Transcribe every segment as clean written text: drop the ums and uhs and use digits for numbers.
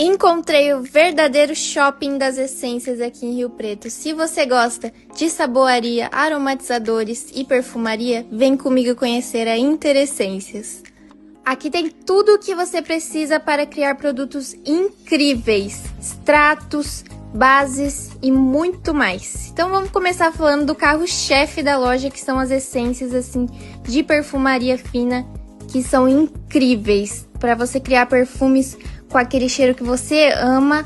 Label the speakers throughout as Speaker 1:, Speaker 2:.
Speaker 1: Encontrei o verdadeiro shopping das essências aqui em Rio Preto. Se você gosta de saboaria, aromatizadores e perfumaria, vem comigo conhecer a Interessências. Aqui tem tudo o que você precisa para criar produtos incríveis, extratos, bases e muito mais. Então vamos começar falando do carro-chefe da loja, que são as essências assim de perfumaria fina, que são incríveis para você criar perfumes com aquele cheiro que você ama,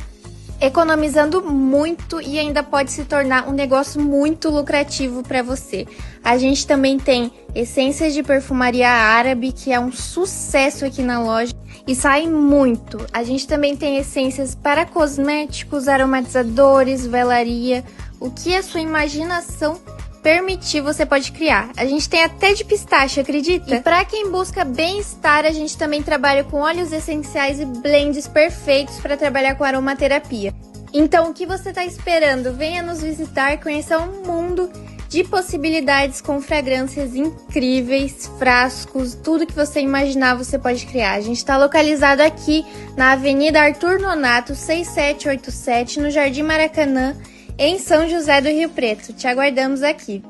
Speaker 1: economizando muito e ainda pode se tornar um negócio muito lucrativo para você. A gente também tem essências de perfumaria árabe, que é um sucesso aqui na loja e sai muito. A gente também tem essências para cosméticos, aromatizadores, velaria, o que a sua imaginação permitir, você pode criar. A gente tem até de pistache, acredita? E para quem busca bem-estar, a gente também trabalha com óleos essenciais e blends perfeitos para trabalhar com aromaterapia. Então, o que você está esperando? Venha nos visitar, conhecer um mundo de possibilidades com fragrâncias incríveis, frascos, tudo que você imaginar você pode criar. A gente está localizado aqui na Avenida Arthur Nonato, 6787, no Jardim Maracanã, em São José do Rio Preto. Te aguardamos aqui.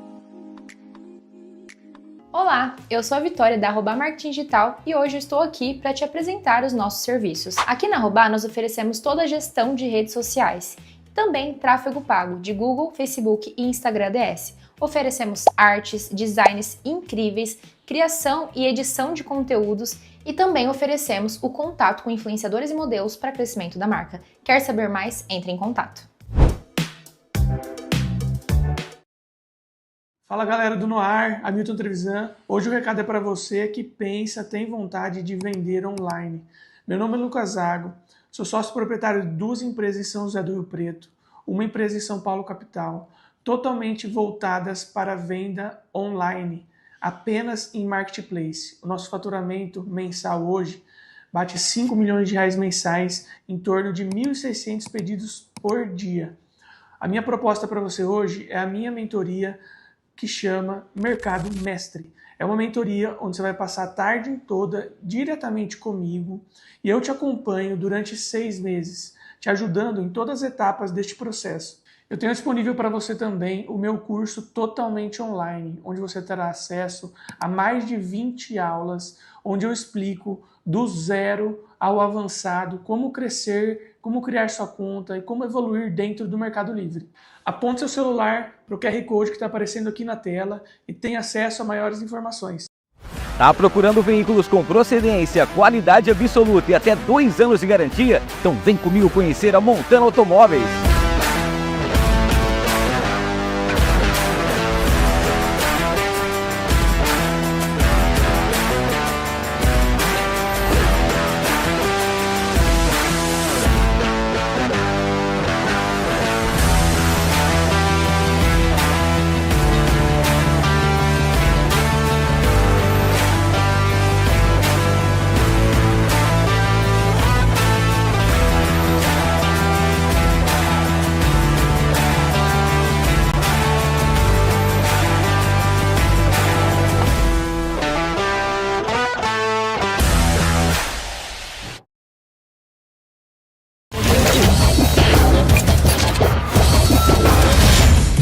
Speaker 2: Olá, eu sou a Vitória da Arroba Marketing Digital e hoje eu estou aqui para te apresentar os nossos serviços. Aqui na Arroba nós oferecemos toda a gestão de redes sociais, também tráfego pago de Google, Facebook e Instagram DS. Oferecemos artes, designs incríveis, criação e edição de conteúdos e também oferecemos o contato com influenciadores e modelos para crescimento da marca. Quer saber mais? Entre em contato.
Speaker 3: Fala galera do Noar, Hamilton Trevisan. Hoje o recado é para você que pensa, tem vontade de vender online. Meu nome é Lucas Zago, sou sócio proprietário de duas empresas em São José do Rio Preto, uma empresa em São Paulo capital, totalmente voltadas para venda online, apenas em marketplace. O nosso faturamento mensal hoje bate 5 milhões de reais mensais, em torno de 1.600 pedidos por dia. A minha proposta para você hoje é a minha mentoria que chama Mercado Mestre. É uma mentoria onde você vai passar a tarde toda diretamente comigo e eu te acompanho durante 6 meses, te ajudando em todas as etapas deste processo. Eu tenho disponível para você também o meu curso totalmente online, onde você terá acesso a mais de 20 aulas, onde eu explico do zero ao avançado como crescer, como criar sua conta e como evoluir dentro do Mercado Livre. Aponte seu celular para o QR Code que está aparecendo aqui na tela e tenha acesso a maiores informações.
Speaker 4: Tá procurando veículos com procedência, qualidade absoluta e até 2 anos de garantia? Então vem comigo conhecer a Montana Automóveis.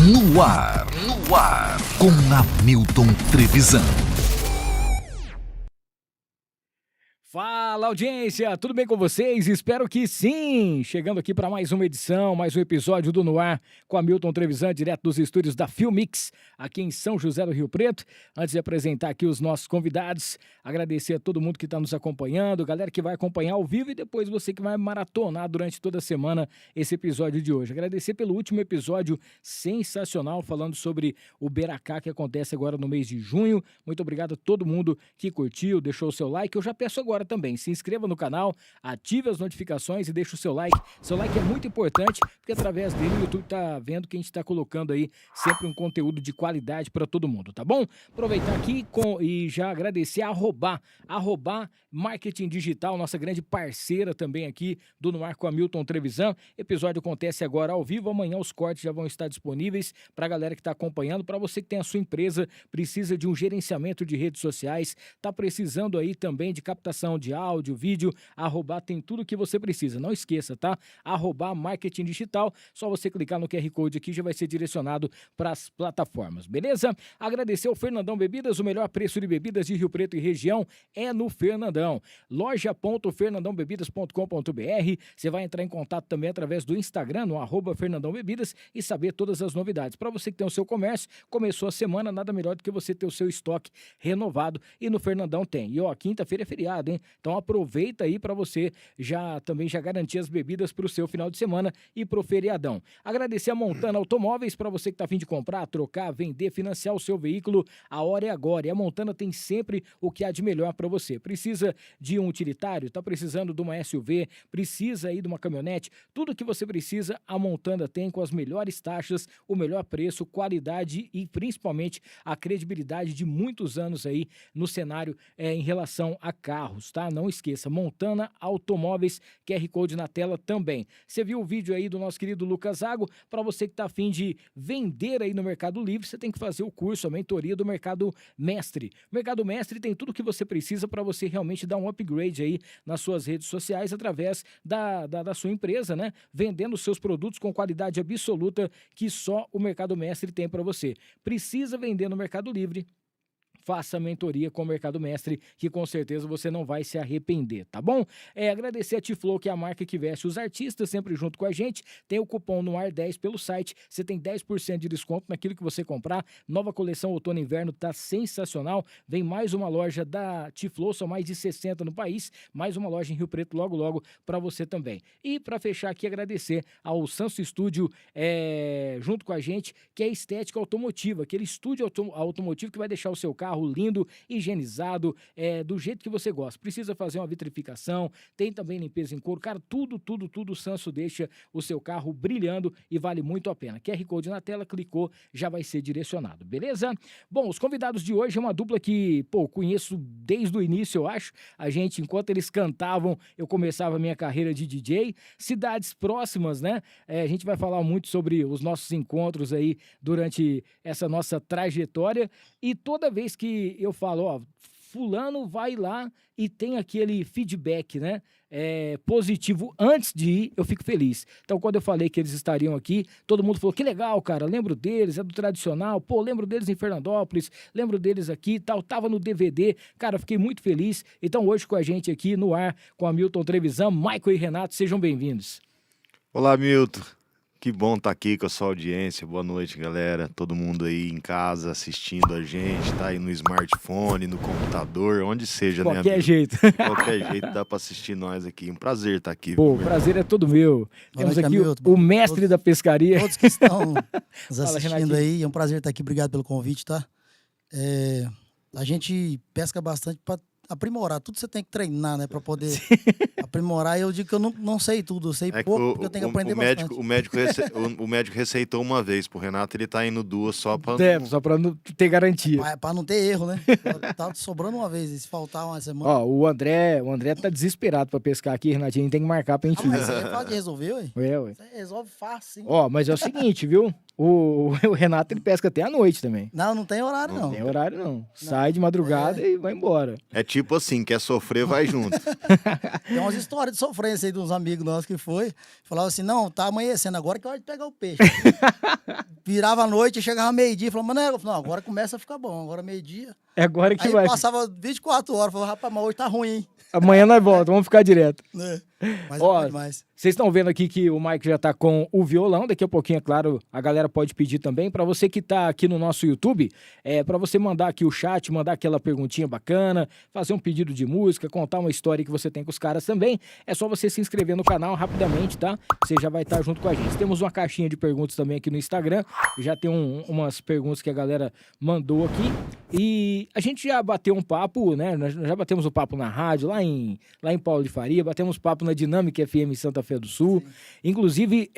Speaker 5: No ar, com Hamilton Trevisan.
Speaker 6: Fala, audiência, tudo bem com vocês? Espero que sim! Chegando aqui para mais uma edição, mais um episódio do No Ar com Hamilton Trevisan, direto dos estúdios da Filmix, aqui em São José do Rio Preto. Antes de apresentar aqui os nossos convidados, agradecer a todo mundo que está nos acompanhando, galera que vai acompanhar ao vivo e depois você que vai maratonar durante toda a semana esse episódio de hoje. Agradecer pelo último episódio sensacional, falando sobre o Beracá, que acontece agora no mês de junho. Muito obrigado a todo mundo que curtiu, deixou o seu like. Eu já peço agora também, se inscreva no canal, ative as notificações e deixe o seu like. Seu like é muito importante, porque através dele o YouTube tá vendo que a gente tá colocando aí sempre um conteúdo de qualidade para todo mundo, tá bom? Aproveitar aqui e já agradecer a Arroba Marketing Digital, nossa grande parceira também aqui do No Ar com Hamilton Trevisan. Episódio acontece agora ao vivo, amanhã os cortes já vão estar disponíveis para a galera que está acompanhando, para você que tem a sua empresa, precisa de um gerenciamento de redes sociais, tá precisando aí também de captação de áudio, áudio, vídeo, @, tem tudo que você precisa. Não esqueça, tá? @marketing digital. Só você clicar no QR Code aqui, já vai ser direcionado para as plataformas, beleza? Agradecer ao Fernandão Bebidas, o melhor preço de bebidas de Rio Preto e região é no Fernandão. loja.fernandãobebidas.com.br. Você vai entrar em contato também através do Instagram, no @Fernandão Bebidas, e saber todas as novidades. Para você que tem o seu comércio, começou a semana, nada melhor do que você ter o seu estoque renovado, e no Fernandão tem. E ó, quinta-feira é feriado, hein? Então aproveita aí para você já garantir as bebidas para o seu final de semana e pro feriadão. Agradecer a Montana Automóveis, para você que tá a fim de comprar, trocar, vender, financiar o seu veículo, a hora é agora. E a Montana tem sempre o que há de melhor para você. Precisa de um utilitário? Tá precisando de uma SUV? Precisa aí de uma caminhonete? Tudo que você precisa, a Montana tem, com as melhores taxas, o melhor preço, qualidade e principalmente a credibilidade de muitos anos aí no cenário em relação a carros, tá? Não esqueça, Montana Automóveis, QR Code na tela também. Você viu o vídeo aí do nosso querido Lucas Zago? Para você que tá a fim de vender aí no Mercado Livre, você tem que fazer o curso, a mentoria do Mercado Mestre. O Mercado Mestre tem tudo que você precisa para você realmente dar um upgrade aí nas suas redes sociais através da sua empresa, né? Vendendo seus produtos com qualidade absoluta que só o Mercado Mestre tem para você. Precisa vender no Mercado Livre? Faça a mentoria com o Mercado Mestre, que com certeza você não vai se arrepender, tá bom? Agradecer a Tiflow, que é a marca que veste os artistas, sempre junto com a gente. Tem o cupom NOAR10 pelo site, você tem 10% de desconto naquilo que você comprar. Nova coleção outono e inverno tá sensacional. Vem mais uma loja da Tiflow, são mais de 60 no país, mais uma loja em Rio Preto logo logo para você também. E para fechar aqui, agradecer ao Sanso Estúdio junto com a gente, que é Estética Automotiva, aquele estúdio automotivo que vai deixar o seu carro lindo, higienizado, do jeito que você gosta. Precisa fazer uma vitrificação, tem também limpeza em couro, cara, tudo o Sanso deixa o seu carro brilhando e vale muito a pena. QR Code na tela, clicou, já vai ser direcionado, beleza? Bom, os convidados de hoje é uma dupla que, conheço desde o início, eu acho. A gente, enquanto eles cantavam, eu começava a minha carreira de DJ. Cidades próximas, né? A gente vai falar muito sobre os nossos encontros aí durante essa nossa trajetória, e toda vez que eu falo, fulano vai lá e tem aquele feedback, né, positivo antes de ir, eu fico feliz. Então, quando eu falei que eles estariam aqui, todo mundo falou, que legal, cara, lembro deles, é do tradicional, lembro deles em Fernandópolis, lembro deles aqui, tal, tava no DVD, cara, fiquei muito feliz. Então, hoje com a gente aqui no ar, com a Milton Trevisan, Michael e Renato, sejam bem-vindos.
Speaker 7: Olá, Milton. Que bom estar aqui com a sua audiência. Boa noite, galera. Todo mundo aí em casa assistindo a gente, tá aí no smartphone, no computador, onde seja, né,
Speaker 6: qualquer
Speaker 7: amigo?
Speaker 6: jeito.
Speaker 7: Qualquer jeito dá pra assistir nós aqui. Um prazer estar aqui.
Speaker 6: O prazer é todo meu. Temos aqui o mestre da pescaria.
Speaker 8: Todos que estão nos
Speaker 6: Fala,
Speaker 8: assistindo
Speaker 6: Renatinho.
Speaker 8: aí, é um prazer estar aqui. Obrigado pelo convite, tá? A gente pesca bastante para aprimorar. Tudo você tem que treinar, né? Para poder aprimorar. E eu digo que eu não sei tudo, eu sei pouco, porque eu tenho que aprender bastante.
Speaker 7: O médico receitou uma vez pro Renato, ele tá indo duas só pra...
Speaker 6: Só pra não ter garantia.
Speaker 8: Para não ter erro, né? Tá sobrando uma vez, e se faltar uma semana...
Speaker 6: Ó, o André tá desesperado pra pescar aqui, Renatinho, tem que marcar pra gente ir.
Speaker 8: Mas isso aí é fácil de resolver, ué?
Speaker 6: Ué.
Speaker 8: Você resolve fácil, hein?
Speaker 6: Ó, mas é o seguinte, viu? O Renato, ele pesca até à noite também.
Speaker 8: Não tem horário, não.
Speaker 6: Não tem horário, não. Sai de madrugada e vai embora.
Speaker 7: É tipo assim, quer sofrer, vai junto.
Speaker 8: Tem umas histórias de sofrência aí de uns amigos nossos que falavam assim, não, tá amanhecendo, agora que é hora de pegar o peixe. Virava a noite, chegava meio-dia, falava, mas não, agora começa a ficar bom, agora meio-dia.
Speaker 6: É agora que
Speaker 8: aí
Speaker 6: vai.
Speaker 8: Passava 24 horas, falava, rapaz, mas hoje tá ruim, hein?
Speaker 6: Amanhã nós voltamos, vamos ficar direto.
Speaker 8: Mas
Speaker 6: Ó,
Speaker 8: é demais.
Speaker 6: vocês estão vendo aqui que o Mike já tá com o violão, daqui a pouquinho, é claro, a galera pode pedir também. Para você que tá aqui no nosso YouTube, para você mandar aqui o chat, mandar aquela perguntinha bacana, fazer um pedido de música, contar uma história que você tem com os caras também, é só você se inscrever no canal rapidamente, tá? Você já vai estar junto com a gente. Temos uma caixinha de perguntas também aqui no Instagram, já tem umas perguntas que a galera mandou aqui, e a gente já bateu um papo, né? Nós já batemos um papo na rádio, lá em Paulo de Faria, batemos papo na Dinâmica FM em Santa Fé do Sul. Sim. Inclusive,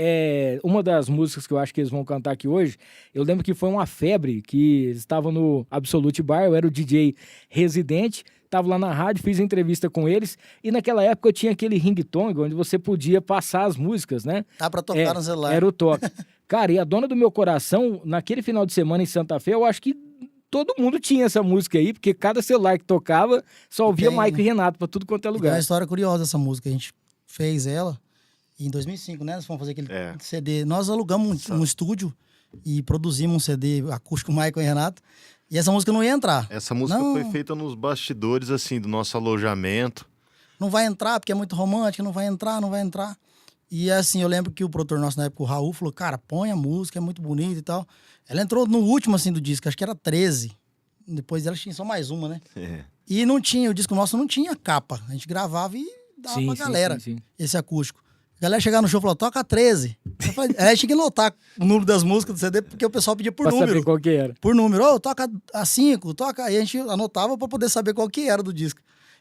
Speaker 6: uma das músicas que eu acho que eles vão cantar aqui hoje, eu lembro que foi uma febre, que eles estavam no Absolute Bar, eu era o DJ residente, estava lá na rádio, fiz entrevista com eles, e naquela época eu tinha aquele ringtone, onde você podia passar as músicas, né?
Speaker 8: Dá pra tocar no celular.
Speaker 6: Era o toque. Cara, e a dona do meu coração, naquele final de semana em Santa Fé, eu acho que todo mundo tinha essa música aí, porque cada celular que tocava só ouvia Maico e Renato pra tudo quanto é
Speaker 8: Tem
Speaker 6: lugar.
Speaker 8: uma história curiosa essa música. A gente fez ela em 2005, né? Nós fomos fazer aquele CD. Nós alugamos um estúdio e produzimos um CD acústico Maico e Renato. E essa música não ia entrar.
Speaker 7: Essa música foi feita nos bastidores, assim, do nosso alojamento.
Speaker 8: Não vai entrar, porque é muito romântica, não vai entrar. E assim, eu lembro que o produtor nosso na época, o Raul, falou, cara, põe a música, é muito bonita e tal. Ela entrou no último, assim, do disco, acho que era 13. Depois dela tinha só mais uma, né? E não tinha, o disco nosso não tinha capa. A gente gravava e dava pra galera, esse acústico. A galera chegava no show e falou, toca 13. Aí tinha que notar o número das músicas do CD, porque o pessoal pedia por número.
Speaker 6: Pra saber qual que era.
Speaker 8: Por número, toca a 5, toca... Aí a gente anotava pra poder saber qual que era do disco.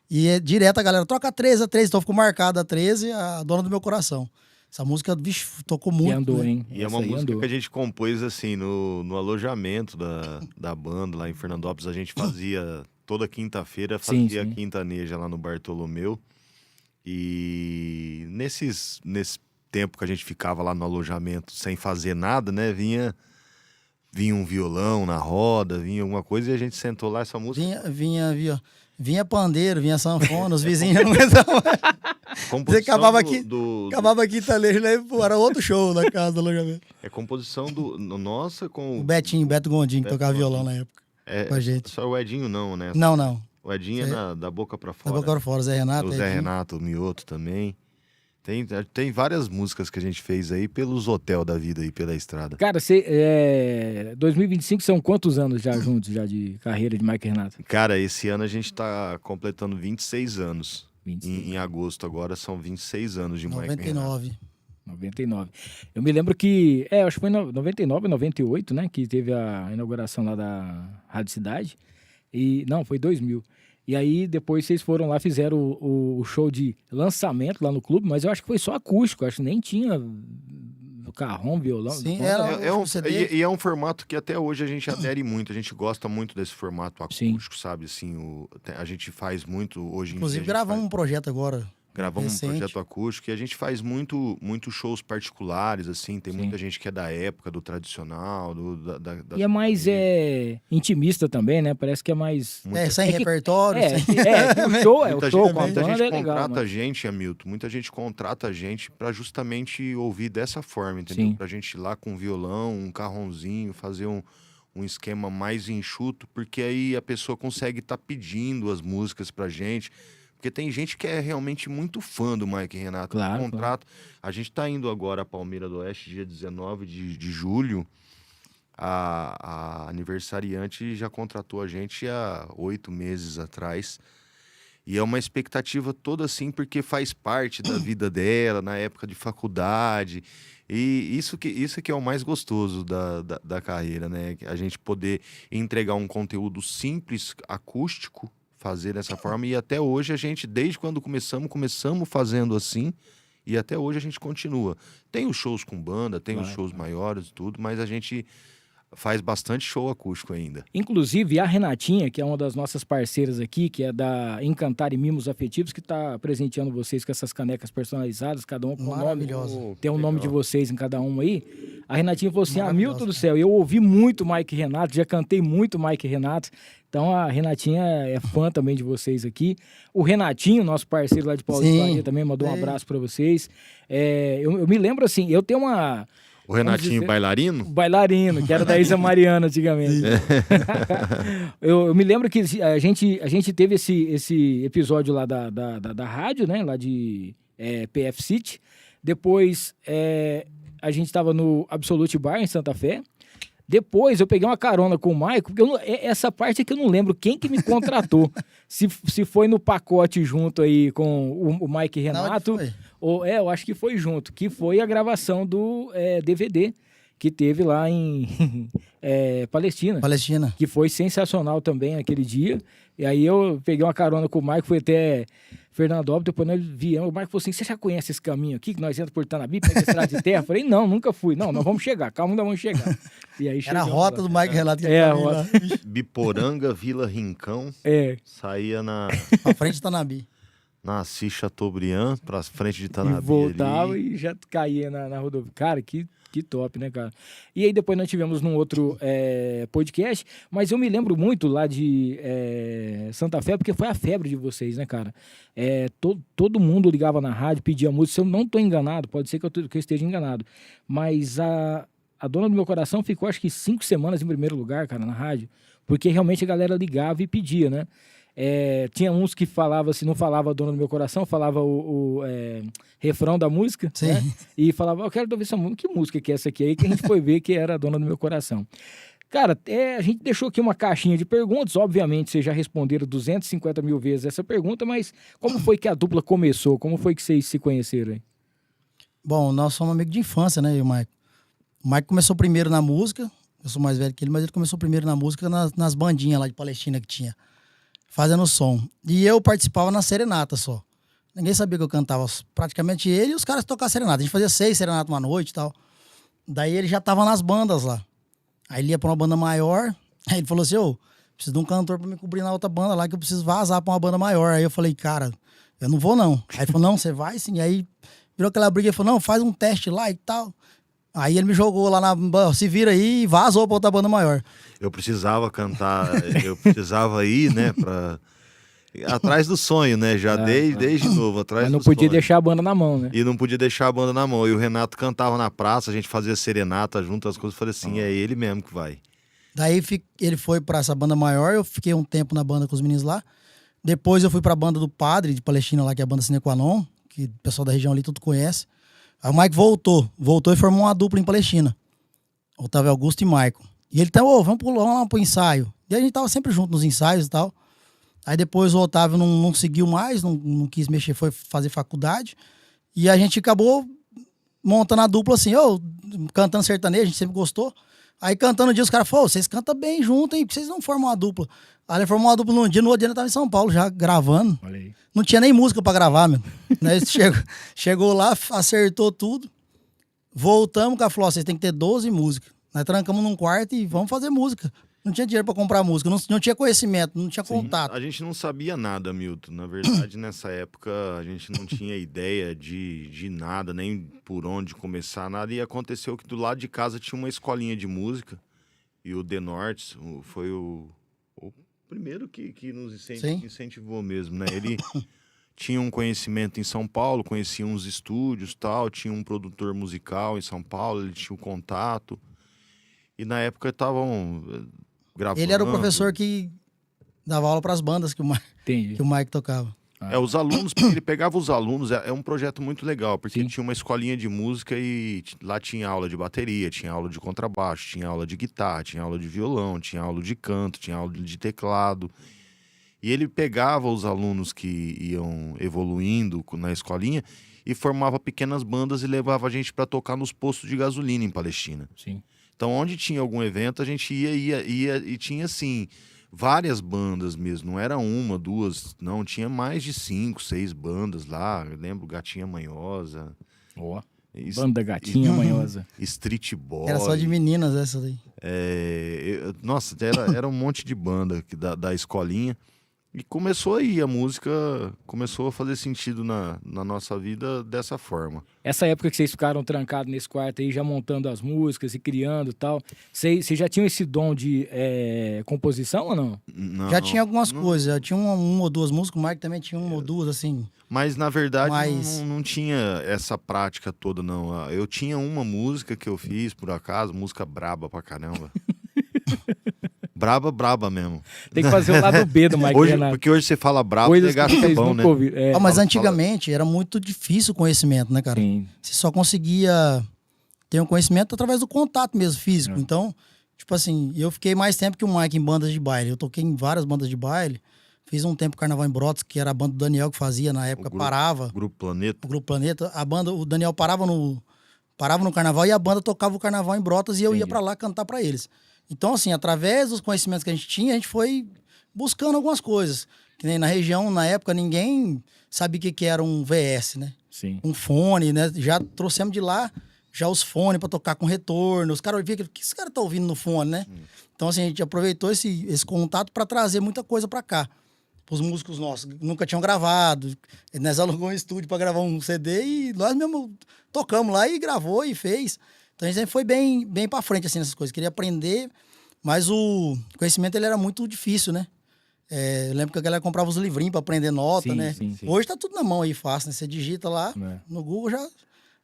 Speaker 8: E direto a galera, toca a 13, então ficou marcada a 13, a Dona do Meu Coração. Essa música, vixe, tocou muito.
Speaker 6: E andou,
Speaker 8: né?
Speaker 6: hein?
Speaker 7: E é uma música que a gente compôs, assim, no alojamento da banda, lá em Fernandópolis. A gente fazia, toda quinta-feira, fazia quintaneja lá no Bartolomeu. E nesse tempo que a gente ficava lá no alojamento sem fazer nada, né, vinha um violão na roda, vinha alguma coisa, e a gente sentou lá, essa música...
Speaker 8: Vinha pandeiro, vinha sanfona, os vizinhos não aguentavam. Você acabava a quintaneja, né? Era outro show na casa do alojamento.
Speaker 7: É composição nossa com...
Speaker 8: O Beto Gondim, que tocava violão na época, com a gente.
Speaker 7: Só o Edinho não, né?
Speaker 8: Não.
Speaker 7: O Edinho é da boca pra fora.
Speaker 8: Da boca pra fora, Zé Renato.
Speaker 7: O Zé Renato, o Mioto também. Tem várias músicas que a gente fez aí pelos hotel da vida aí, pela estrada.
Speaker 6: Cara, 2025 são quantos anos já juntos, já de carreira de Maico e Renato?
Speaker 7: Cara, esse ano a gente tá completando 26 anos.
Speaker 6: 26.
Speaker 7: Em agosto agora são 26 anos de Maico e Renato.
Speaker 6: 99. Eu me lembro que, acho que foi em 99, 98, né, que teve a inauguração lá da Rádio Cidade. Não, foi 2000. E aí, depois vocês foram lá, fizeram o show de lançamento lá no clube, mas eu acho que foi só acústico, acho que nem tinha carrom, violão.
Speaker 8: Sim,
Speaker 7: é um formato que até hoje a gente adere muito, a gente gosta muito desse formato acústico, sabe? Assim, a gente faz muito hoje em dia.
Speaker 8: Inclusive, gravamos um projeto agora.
Speaker 7: Gravamos um projeto acústico e a gente faz muito shows particulares, assim. Tem muita gente que é da época, do tradicional,
Speaker 6: E é mais intimista também, né? Parece que é mais...
Speaker 8: sem repertório.
Speaker 6: O show é o show.
Speaker 7: Muita gente contrata a gente, Hamilton. Muita gente contrata a gente pra justamente ouvir dessa forma, entendeu? Pra gente ir lá com um violão, um carronzinho, fazer um esquema mais enxuto, porque aí a pessoa consegue estar pedindo as músicas pra gente. Porque tem gente que é realmente muito fã do Maico e Renato.
Speaker 6: Claro,
Speaker 7: contrato. A gente tá indo agora a Palmeira do Oeste, dia 19 de julho. A aniversariante já contratou a gente há 8 meses atrás. E é uma expectativa toda assim, porque faz parte da vida dela, na época de faculdade. E isso que é o mais gostoso da carreira, né? A gente poder entregar um conteúdo simples, acústico, fazer dessa forma, e até hoje a gente, desde quando começamos fazendo assim, e até hoje a gente continua. Tem os shows com banda, tem os shows maiores e tudo, mas a gente faz bastante show acústico ainda.
Speaker 6: Inclusive, a Renatinha, que é uma das nossas parceiras aqui, que é da Encantar e Mimos Afetivos, que está presenteando vocês com essas canecas personalizadas, cada um com o nome. Tem o nome de vocês em cada um aí. A Renatinha falou assim, Hamilton do céu, eu ouvi muito Maico e Renato, já cantei muito Maico e Renato, então a Renatinha é fã também de vocês aqui. O Renatinho, nosso parceiro lá de Paulo de Bahia, também mandou um abraço para vocês. Eu me lembro assim, eu tenho uma...
Speaker 7: O Renatinho bailarino?
Speaker 6: Bailarino, que era da Isa Mariana antigamente. Eu me lembro que a gente teve esse episódio lá da rádio, né? Lá de PF City. Depois a gente estava no Absolute Bar em Santa Fé. Depois eu peguei uma carona com o Maico, porque essa parte é que eu não lembro quem que me contratou. se foi no pacote junto aí com o Maico e Renato, eu acho que foi junto, que foi a gravação do DVD que teve lá em Palestina. Que foi sensacional também aquele dia. E aí eu peguei uma carona com o Maico, fui até Fernandópolis, depois nós viemos. O Maico falou assim, você já conhece esse caminho aqui, que nós entramos por Itanabi, pega estrada de terra? Eu falei, não, nunca fui. Não, nós vamos chegar, calma, nós vamos chegar. E aí
Speaker 8: era a rota do Maico e Renato.
Speaker 6: A rota.
Speaker 7: Biporanga, Vila Rincão.
Speaker 6: É.
Speaker 7: Saía
Speaker 8: pra frente de Itanabi.
Speaker 7: Nasci Chateaubriand, pra frente de
Speaker 6: E
Speaker 7: Tanabe.
Speaker 6: voltava e já caía na rodovia. Cara, que top, né, cara? E aí depois nós tivemos num outro podcast, mas eu me lembro muito lá de Santa Fé, porque foi a febre de vocês, né, cara? Todo mundo ligava na rádio, pedia música. Se eu não tô enganado, pode ser que eu esteja enganado, mas a Dona do Meu Coração ficou acho que 5 semanas em primeiro lugar, cara, na rádio, porque realmente a galera ligava e pedia, né? Tinha uns que falavam, se não falava Dona do Meu Coração, falava o refrão da música, né? E falava, eu quero ouvir essa música, que música que é essa aqui? Aí que a gente foi ver que era a Dona do Meu Coração. Cara, a gente deixou aqui uma caixinha de perguntas, obviamente vocês já responderam 250 mil vezes essa pergunta, mas como foi que a dupla começou? Como foi que vocês se conheceram aí?
Speaker 8: Bom, nós somos amigos de infância, né, eu e o Mike. O Mike começou primeiro na música, eu sou mais velho que ele, mas ele começou primeiro na música nas bandinhas lá de Palestina que tinha, fazendo som. E eu participava na serenata só. Ninguém sabia que eu cantava, praticamente ele e os caras que tocavam serenata. A gente fazia 6 serenatas uma noite e tal. Daí ele já tava nas bandas lá. Aí ele ia pra uma banda maior, aí ele falou assim, preciso de um cantor pra me cobrir na outra banda lá, que eu preciso vazar pra uma banda maior. Aí eu falei, cara, eu não vou não. Aí ele falou, não, você vai sim. Aí virou aquela briga, ele falou, não, faz um teste lá e tal. Aí ele me jogou lá se vira aí e vazou pra outra banda maior.
Speaker 7: Eu precisava cantar, eu precisava ir, né, atrás do sonho, né, já desde novo, atrás do sonho.
Speaker 6: Mas não podia deixar a banda na mão, né?
Speaker 7: E não podia deixar a banda na mão. E o Renato cantava na praça, a gente fazia serenata junto, as coisas, eu falei assim, é ele mesmo que vai.
Speaker 8: Daí ele foi pra essa banda maior, eu fiquei um tempo na banda com os meninos lá. Depois eu fui pra banda do Padre, de Palestina lá, que é a banda Sine Qua Non, que o pessoal da região ali tudo conhece. Aí o Mike voltou e formou uma dupla em Palestina. Otávio Augusto e Maicon. E ele vamos lá pro ensaio. E a gente tava sempre junto nos ensaios e tal. Aí depois o Otávio não seguiu mais, não quis mexer, foi fazer faculdade. E a gente acabou montando a dupla assim, cantando sertanejo, a gente sempre gostou. Aí cantando um dia, os caras falaram, vocês cantam bem junto, hein? Por que vocês não formam uma dupla? Aí ele formou uma dupla num dia, no outro dia ele tava em São Paulo já gravando.
Speaker 6: Olha aí.
Speaker 8: Não tinha nem música pra gravar, meu. Né? Chegou lá, acertou tudo. Voltamos, o cara falou, vocês tem que ter 12 músicas. Nós trancamos num quarto e vamos fazer música. Não tinha dinheiro pra comprar música, não tinha conhecimento, não tinha contato.
Speaker 7: A gente não sabia nada, Milton. Na verdade, nessa época, a gente não tinha ideia de nada, nem por onde começar, nada. E aconteceu que do lado de casa tinha uma escolinha de música. E o The North foi o primeiro que nos incentivou mesmo, né? Ele tinha um conhecimento em São Paulo, conhecia uns estúdios, tal, tinha um produtor musical em São Paulo, ele tinha o contato. E na época estavam gravando.
Speaker 8: Ele era o professor que dava aula para as bandas que o Mike tocava.
Speaker 7: Os alunos, porque ele pegava os alunos, é um projeto muito legal, porque tinha uma escolinha de música e lá tinha aula de bateria, tinha aula de contrabaixo, tinha aula de guitarra, tinha aula de violão, tinha aula de canto, tinha aula de teclado. E ele pegava os alunos que iam evoluindo na escolinha e formava pequenas bandas e levava a gente para tocar nos postos de gasolina em Palestina.
Speaker 6: Sim.
Speaker 7: Então, onde tinha algum evento, a gente ia e tinha, assim, várias bandas mesmo. Não era uma, duas, não. Tinha mais de 5, 6 bandas lá. Eu lembro Gatinha Manhosa.
Speaker 6: Banda Gatinha Manhosa.
Speaker 7: Street Boy.
Speaker 8: Era só de meninas essa daí.
Speaker 7: Nossa, era um monte de banda da escolinha. E começou aí, a música começou a fazer sentido na nossa vida dessa forma.
Speaker 6: Essa época que vocês ficaram trancados nesse quarto aí, já montando as músicas e criando e tal, vocês já tinham esse dom de composição ou não?
Speaker 7: Não,
Speaker 8: já tinha algumas coisas, já tinha uma ou duas músicas, o Mike também tinha uma ou duas, assim.
Speaker 7: Mas, na verdade, não tinha essa prática toda, não. Eu tinha uma música que eu fiz, por acaso, música braba pra caramba. Braba mesmo.
Speaker 6: Tem que fazer o lado B do Mike Renato.
Speaker 7: Porque hoje você fala brabo, você acha bom, né?
Speaker 8: Mas antigamente era muito difícil o conhecimento, né, cara?
Speaker 6: Sim.
Speaker 8: Você só conseguia ter um conhecimento através do contato mesmo, físico. Então, tipo assim, eu fiquei mais tempo que o Mike em bandas de baile. Eu toquei em várias bandas de baile. Fiz um tempo Carnaval em Brotas, que era a banda do Daniel que fazia na época, parava.
Speaker 7: O Grupo Planeta.
Speaker 8: O Grupo Planeta. O Daniel parava no carnaval e a banda tocava o carnaval em Brotas e eu ia pra lá cantar pra eles. Então, assim, através dos conhecimentos que a gente tinha, a gente foi buscando algumas coisas. Que nem na região, na época, ninguém sabia o que era um VS, né?
Speaker 6: Sim.
Speaker 8: Um fone, né? Já trouxemos de lá já os fones pra tocar com retorno. Os caras ouviam o que esse cara tá ouvindo no fone, né? Então, assim, a gente aproveitou esse contato pra trazer muita coisa pra cá. pros músicos nossos, nunca tinham gravado. Nós alugamos um estúdio para gravar um CD e nós mesmo tocamos lá e gravou e fez. Então a gente sempre foi bem para frente assim nessas coisas. Queria aprender, mas o conhecimento ele era muito difícil, né? Eu lembro que a galera comprava os livrinhos para aprender nota, né?
Speaker 6: Sim.
Speaker 8: Hoje tá tudo na mão aí, fácil, né? Você digita lá, no Google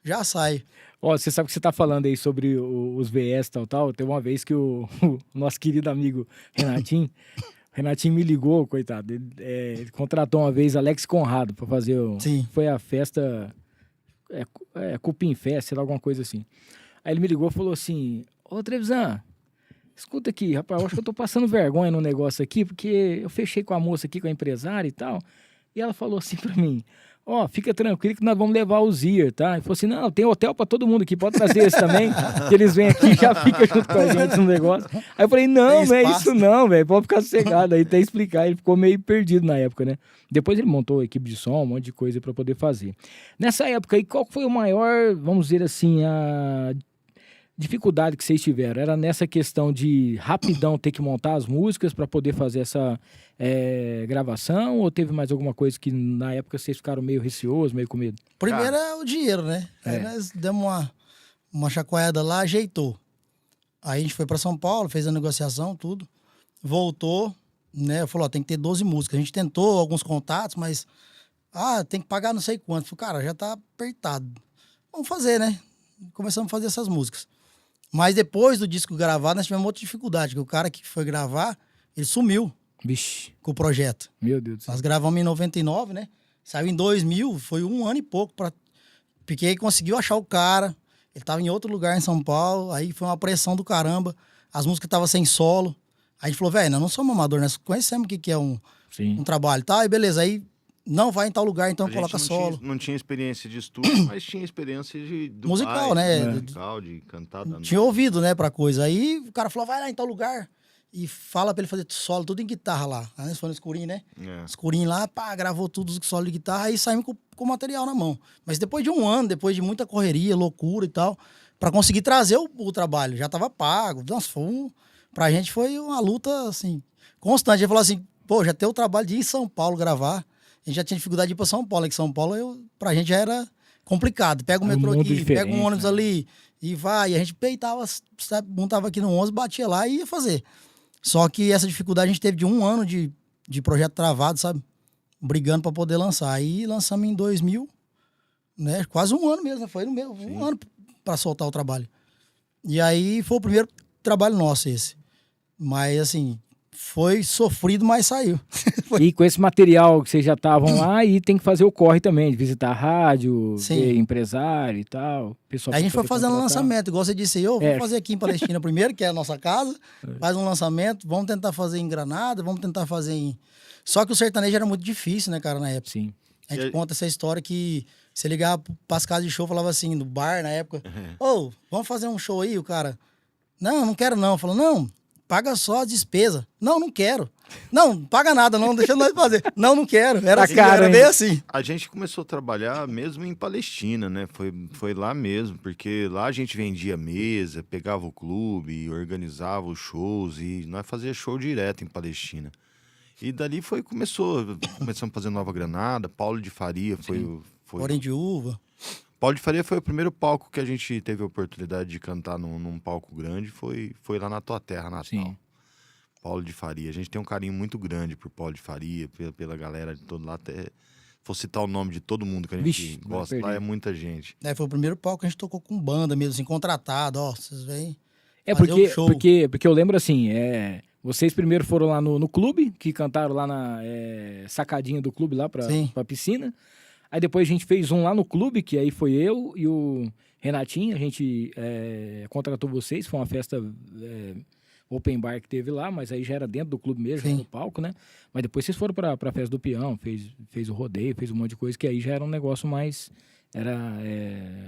Speaker 8: já sai.
Speaker 6: Ó, você sabe que você tá falando aí sobre os VS e tal. Teve uma vez que o nosso querido amigo Renatinho me ligou, coitado. Ele contratou uma vez Alex Conrado pra fazer. Foi a festa. Cupim Fest, sei lá, alguma coisa assim. Aí ele me ligou e falou assim: Ô, Trevisan, escuta aqui, rapaz, eu acho que eu tô passando vergonha no negócio aqui, porque eu fechei com a moça aqui, com a empresária e tal. E ela falou assim pra mim: ó, fica tranquilo que nós vamos levar o Zier, tá? E falou assim: não, tem hotel pra todo mundo aqui, pode trazer esse também, que eles vêm aqui e já ficam junto com a gente no negócio. Aí eu falei: não, não é isso não, velho, pode ficar sossegado. Aí até explicar, ele ficou meio perdido na época, né? Depois ele montou a equipe de som, um monte de coisa pra poder fazer. Nessa época aí, qual foi o maior, vamos dizer assim, a dificuldade que vocês tiveram? Era nessa questão de rapidão ter que montar as músicas para poder fazer essa gravação, ou teve mais alguma coisa que na época vocês ficaram meio receosos, meio com medo?
Speaker 8: Primeiro é o dinheiro, né? Aí nós demos uma chacoalhada lá, ajeitou. Aí a gente foi para São Paulo, fez a negociação, tudo. Voltou, né? Falou, ó, tem que ter 12 músicas. A gente tentou alguns contatos, mas tem que pagar não sei quanto. Falei, cara, já tá apertado. Vamos fazer, né? Começamos a fazer essas músicas. Mas depois do disco gravado, nós tivemos outra dificuldade, que o cara que foi gravar, ele sumiu.
Speaker 6: Vixe.
Speaker 8: Com o projeto.
Speaker 6: Meu Deus do céu.
Speaker 8: Nós gravamos em 99, né? Saiu em 2000, foi 1 ano e pouco. Porque aí conseguiu achar o cara, ele tava em outro lugar em São Paulo, aí foi uma pressão do caramba, as músicas estavam sem solo. Aí a gente falou, velho, nós não somos amador, nós conhecemos o que é um trabalho, tá? Aí beleza, aí não vai em tal lugar, então coloca solo.
Speaker 7: Não tinha experiência de estúdio, mas tinha experiência do
Speaker 8: musical, né?
Speaker 7: Musical, de cantar.
Speaker 8: Tinha ouvido, né, pra coisa. Aí o cara falou, vai lá em tal lugar e fala pra ele fazer solo, tudo em guitarra lá. Aí nós fomos no escurinho, né? Escurinho lá, gravou tudo os solo de guitarra, aí saímos com o material na mão. Mas depois de 1 ano, depois de muita correria, loucura e tal, pra conseguir trazer o trabalho, já tava pago. Nossa, pra gente foi uma luta, assim, constante. A gente falou assim, pô, já tem o trabalho de ir em São Paulo gravar, a gente já tinha dificuldade de ir pra São Paulo, que São Paulo pra gente já era complicado. Pega o metrô aqui, pega um ônibus ali e vai. E a gente peitava, sabe, montava aqui no 11, batia lá e ia fazer. Só que essa dificuldade a gente teve de 1 ano de projeto travado, sabe? Brigando pra poder lançar. Aí lançamos em 2000, né? Quase 1 ano mesmo, foi no mesmo, 1 ano pra soltar o trabalho. E aí foi o primeiro trabalho nosso esse. Mas assim, foi sofrido, mas saiu.
Speaker 6: E com esse material que vocês já estavam lá, aí tem que fazer o corre também, de visitar a rádio, ver empresário e tal.
Speaker 8: Pessoal, a gente foi fazendo lançamento, igual você disse, vou fazer aqui em Palestina primeiro, que é a nossa casa, faz um lançamento, vamos tentar fazer em Granada, vamos tentar fazer em... Só que o sertanejo era muito difícil, né, cara, na época.
Speaker 6: Sim.
Speaker 8: A gente conta essa história que você ligava pras casas de show, falava assim, no bar na época, vamos fazer um show aí, o cara... Não quero não. Falou, não, paga só a despesa. Não quero. Não, paga nada, não, deixa nós fazer. Não quero. Era assim, era bem assim.
Speaker 7: A gente começou a trabalhar mesmo em Palestina, né? Foi lá mesmo, porque lá a gente vendia mesa, pegava o clube, organizava os shows e nós fazia show direto em Palestina. E dali começamos a fazer Nova Granada, Paulo de Faria foi
Speaker 8: Porém de Uva.
Speaker 7: Paulo de Faria foi o primeiro palco que a gente teve a oportunidade de cantar num palco grande, foi lá na tua terra natal. Sim. Paulo de Faria. A gente tem um carinho muito grande por Paulo de Faria, pela galera de todo lá. Até, vou citar o nome de todo mundo que a gente gosta, lá é muita gente.
Speaker 8: Foi o primeiro palco que a gente tocou com banda mesmo, assim, contratado, vocês veem.
Speaker 6: Porque eu lembro assim, vocês primeiro foram lá no clube, que cantaram lá na sacadinha do clube lá pra piscina. Aí depois a gente fez um lá no clube, que aí foi eu e o Renatinho, a gente contratou vocês, foi uma festa open bar que teve lá, mas aí já era dentro do clube mesmo, no palco, né? Mas depois vocês foram pra festa do peão, fez o rodeio, fez um monte de coisa, que aí já era um negócio mais,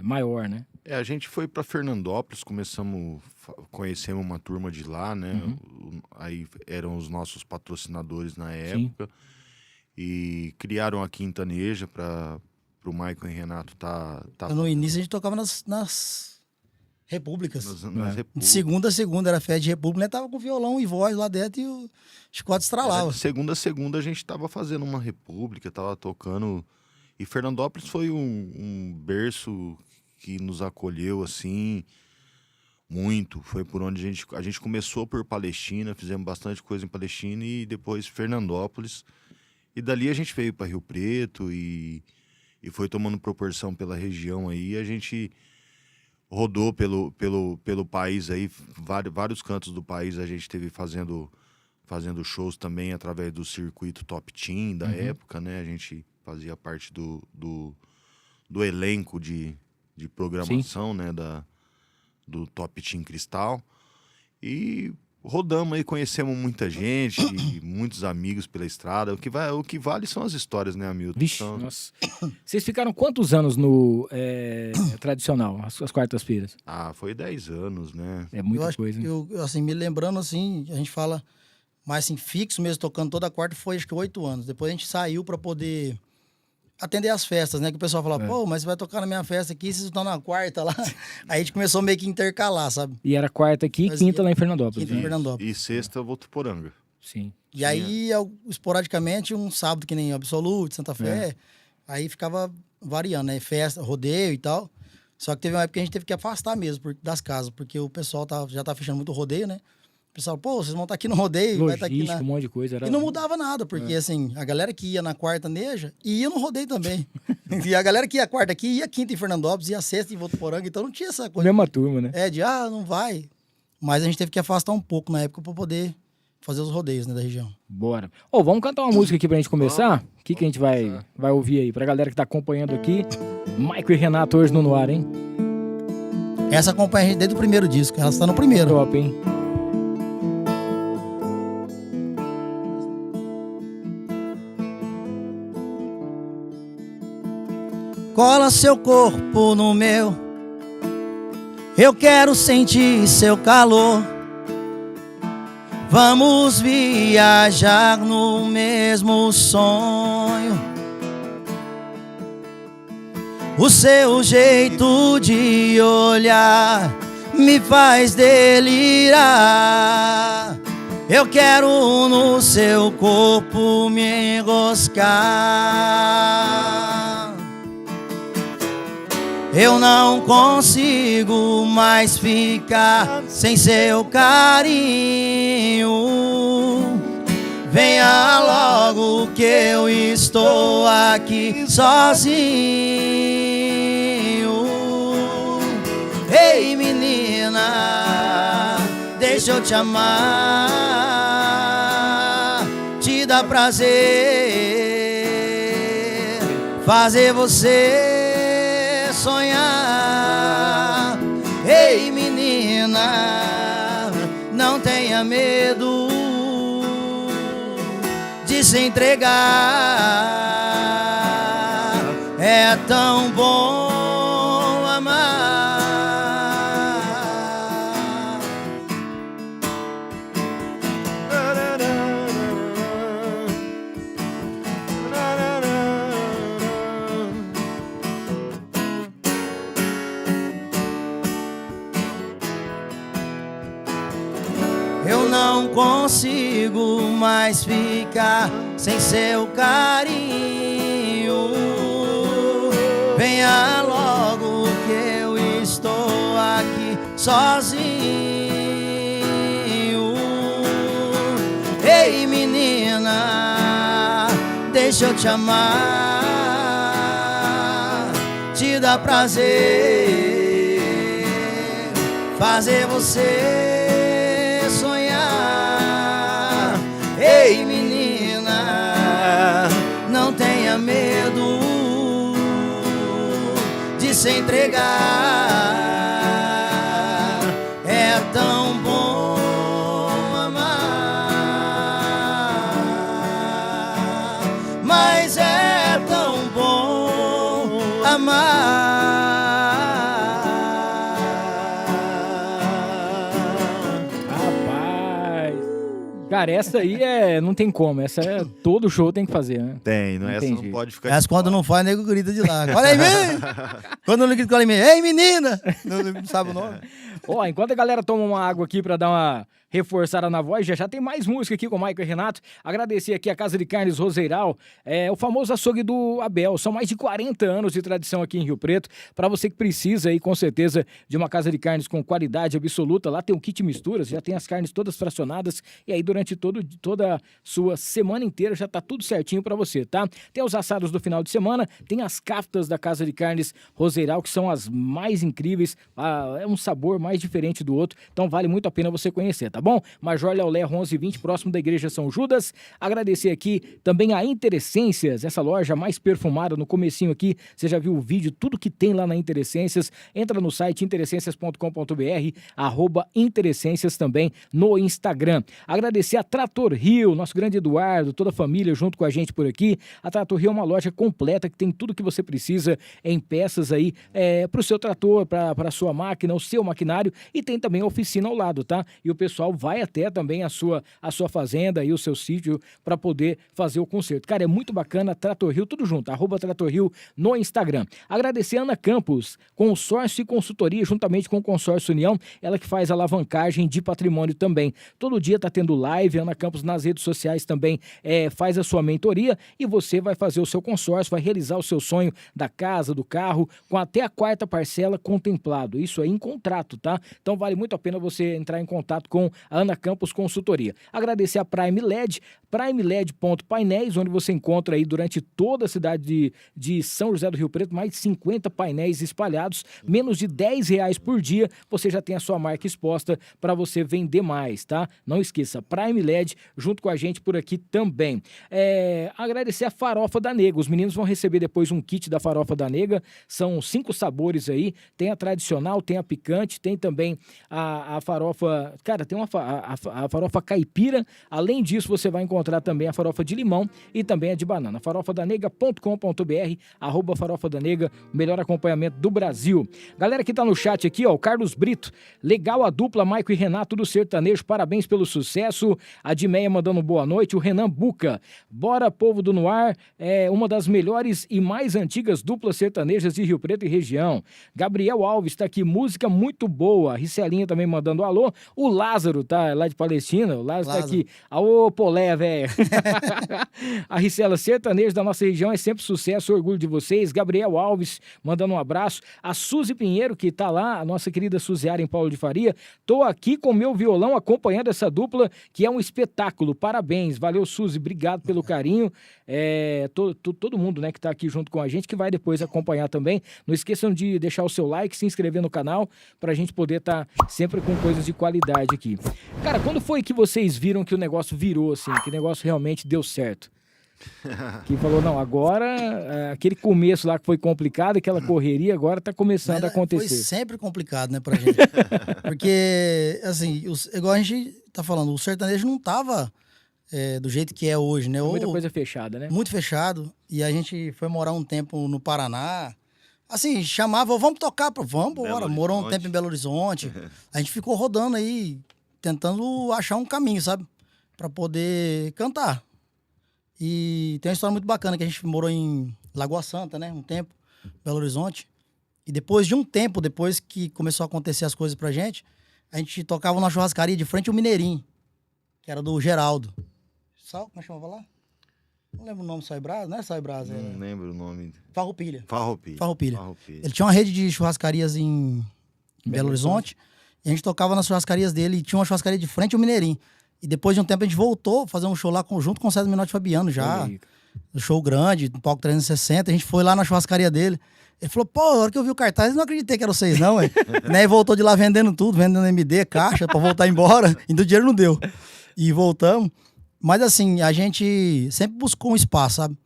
Speaker 6: maior, né?
Speaker 7: A gente foi pra Fernandópolis, conhecemos uma turma de lá, né? Aí eram os nossos patrocinadores na época. Sim. E criaram a Quintaneja para o Maicon e Renato tá...
Speaker 8: No início a gente tocava nas repúblicas.
Speaker 7: Nas
Speaker 8: De segunda a segunda era festa de república, né? Tava com violão e voz lá dentro e o chicote estralava.
Speaker 7: De segunda a segunda a gente tava fazendo uma república, tava tocando. E Fernandópolis foi um berço que nos acolheu, assim, muito. Foi por onde a gente começou por Palestina, fizemos bastante coisa em Palestina e depois Fernandópolis. E dali a gente veio para Rio Preto e foi tomando proporção pela região aí. A gente rodou pelo país aí, vários cantos do país a gente esteve fazendo shows também através do circuito Top Team da época, né? A gente fazia parte do elenco de programação, né? Do Top Team Cristal. E rodamos aí, conhecemos muita gente, muitos amigos pela estrada. O que vale são as histórias, né, Hamilton?
Speaker 6: Vixe,
Speaker 7: Então,
Speaker 6: nossa. Vocês ficaram quantos anos no tradicional, as quartas-feiras?
Speaker 7: foi 10 anos, né?
Speaker 6: É muita coisa, hein?
Speaker 8: Eu, assim, me lembrando, assim, a gente fala, mas assim, fixo mesmo, tocando toda quarta, foi acho que 8 anos. Depois a gente saiu pra poder atender as festas, né? Que o pessoal falava, pô, mas você vai tocar na minha festa aqui, vocês estão na quarta lá. Aí a gente começou meio que intercalar, sabe?
Speaker 6: E era quarta aqui e quinta lá em Fernandópolis.
Speaker 8: Quinta em Fernandópolis.
Speaker 7: E sexta, Votuporanga.
Speaker 6: Sim.
Speaker 8: E aí, esporadicamente, um sábado que nem Absolute, Santa Fé, aí ficava variando, né? Festa, rodeio e tal. Só que teve uma época que a gente teve que afastar mesmo das casas, porque o pessoal já tá fechando muito rodeio, né? O pessoal, pô, vocês vão estar aqui no rodeio, vai estar aqui
Speaker 6: um monte de coisa.
Speaker 8: E não mudava nada, porque assim, a galera que ia na quarta neja, ia no rodeio também. E a galera que ia quarta aqui, ia quinta em Fernandópolis, ia sexta em Votuporanga, então não tinha essa coisa.
Speaker 6: Mesma turma, né?
Speaker 8: Não vai. Mas a gente teve que afastar um pouco na época pra poder fazer os rodeios, né, da região.
Speaker 6: Bora. Vamos cantar uma música aqui pra gente começar? O que a gente vai ouvir aí? Pra galera que tá acompanhando aqui, Maico e Renato hoje no ar, hein?
Speaker 8: Essa acompanha a gente desde o primeiro disco, ela está no primeiro.
Speaker 6: Top, hein?
Speaker 8: Cola seu corpo no meu, eu quero sentir seu calor. Vamos viajar no mesmo sonho. O seu jeito de olhar me faz delirar. Eu quero no seu corpo me enroscar. Eu não consigo mais ficar sem seu carinho. Venha logo que eu estou aqui sozinho. Ei menina, deixa eu te amar. Te dá prazer fazer você sonhar. Ei menina, não tenha medo de se entregar. É tão bom amar. Eu não consigo mais ficar sem seu carinho. Venha logo que eu estou aqui sozinho. Ei menina, deixa eu te amar. Te dá prazer fazer você sonhar. Ei menina, não tenha medo de se entregar. É tão bom amar, mas é tão bom amar.
Speaker 6: Rapaz, Cara, essa aí não tem como. Essa todo show tem que fazer, né?
Speaker 7: Tem, não, essa não
Speaker 6: jeito.
Speaker 7: pode ficar.
Speaker 8: Essa quando não faz, nego grita de lá. Olha aí, mim! Quando não grita, olha aí, mim. Ei, menina! Não sabe o nome.
Speaker 6: Ó, enquanto a galera toma uma água aqui pra dar uma reforçada na voz, já tem mais música aqui com o Maico e Renato. Agradecer aqui a Casa de Carnes Roseiral, o famoso açougue do Abel. São mais de 40 anos de tradição aqui em Rio Preto. Para você que precisa aí, com certeza, de uma casa de carnes com qualidade absoluta, lá tem um kit misturas, já tem as carnes todas fracionadas e aí durante toda a sua semana inteira já tá tudo certinho para você, tá? Tem os assados do final de semana, tem as caftas da Casa de Carnes Roseiral, que são as mais incríveis, é um sabor mais diferente do outro, então vale muito a pena você conhecer, tá bom? Major Léo Lerro 1120, próximo da Igreja São Judas. Agradecer aqui também a Interessências, essa loja mais perfumada. No comecinho aqui, você já viu o vídeo, tudo que tem lá na Interessências. Entra no site interessências.com.br, @Interessências também no Instagram. Agradecer a Trator Rio, nosso grande Eduardo, toda a família junto com a gente por aqui. A Trator Rio é uma loja completa que tem tudo que você precisa em peças aí para o seu trator, para a sua máquina, o seu maquinário, e tem também a oficina ao lado, tá? E o pessoal vai até também a sua fazenda e o seu sítio para poder fazer o conserto. Cara, é muito bacana, Trator Rio, tudo junto, @Trator Rio no Instagram. Agradecer a Ana Campos, consórcio e consultoria, juntamente com o Consórcio União, ela que faz alavancagem de patrimônio também. Todo dia tá tendo live, a Ana Campos nas redes sociais também faz a sua mentoria e você vai fazer o seu consórcio, vai realizar o seu sonho da casa, do carro, com até a 4ª parcela contemplado. Isso aí em contrato, tá? Então vale muito a pena você entrar em contato com a Ana Campos Consultoria. Agradecer a Prime LED, primeled.painéis, onde você encontra aí durante toda a cidade de São José do Rio Preto, mais de 50 painéis espalhados, menos de R$10 por dia, você já tem a sua marca exposta para você vender mais, tá? Não esqueça, Prime LED junto com a gente por aqui também. Agradecer a Farofa da Nega, os meninos vão receber depois um kit da Farofa da Nega, são 5 sabores aí, tem a tradicional, tem a picante, tem também a farofa, cara, tem a farofa caipira, além disso você vai encontrar também a farofa de limão e também a de banana. farofadanega.com.br, @farofadanega, o melhor acompanhamento do Brasil. Galera que tá no chat aqui, ó, o Carlos Brito, legal a dupla Maico e Renato do Sertanejo, parabéns pelo sucesso. A Dimeia mandando boa noite, o Renan Buca, bora povo do Noir, uma das melhores e mais antigas duplas sertanejas de Rio Preto e região. Gabriel Alves tá aqui, música muito boa. A Ricelinha também mandando alô. O Lázaro tá lá de Palestina, o Lázaro tá aqui. Ô, Polé, velho. A Ricela, sertanejo da nossa região é sempre sucesso, orgulho de vocês. Gabriel Alves mandando um abraço. A Suzy Pinheiro, que tá lá, a nossa querida Suziara em Paulo de Faria. Tô aqui com meu violão acompanhando essa dupla, que é um espetáculo. Parabéns, valeu, Suzy, obrigado pelo carinho. Todo mundo, né, que tá aqui junto com a gente, que vai depois acompanhar também. Não esqueçam de deixar o seu like, se inscrever no canal, pra gente poder estar sempre com coisas de qualidade aqui. Cara, quando foi que vocês viram que o negócio virou, assim, que o negócio realmente deu certo? Que falou, não, agora aquele começo lá que foi complicado, aquela correria, agora tá começando a acontecer.
Speaker 8: Foi sempre complicado, né, pra gente. Porque, assim, igual a gente tá falando, o sertanejo não tava do jeito que é hoje, né?
Speaker 6: Muita coisa fechada, né?
Speaker 8: Muito fechado. E a gente foi morar um tempo no Paraná. Assim, chamava, vamos tocar, vamos embora. Morou um tempo em Belo Horizonte. A gente ficou rodando aí, tentando achar um caminho, sabe? Pra poder cantar. E tem uma história muito bacana, que a gente morou em Lagoa Santa, né? Um tempo, Belo Horizonte. E depois de um tempo, depois que começou a acontecer as coisas pra gente, a gente tocava numa churrascaria de frente ao Mineirinho, que era do Geraldo. Como é que chamava lá? Não lembro o nome, Sai Brasa? Não é Sai Brasa?
Speaker 7: Não lembro o nome.
Speaker 8: Farroupilha.
Speaker 7: Farroupilha.
Speaker 8: Ele tinha uma rede de churrascarias em Belo Horizonte. E a gente tocava nas churrascarias dele. E tinha uma churrascaria de frente ao Mineirinho. E depois de um tempo a gente voltou a fazer um show lá junto com o César Minotti e Fabiano já. Um show grande, um palco 360. A gente foi lá na churrascaria dele. Ele falou, pô, a hora que eu vi o cartaz, eu não acreditei que eram vocês não, ué. Né? E voltou de lá vendendo tudo, vendendo MD, caixa, pra voltar embora. Ainda o dinheiro não deu. E voltamos. Mas assim, a gente sempre buscou um espaço, sabe?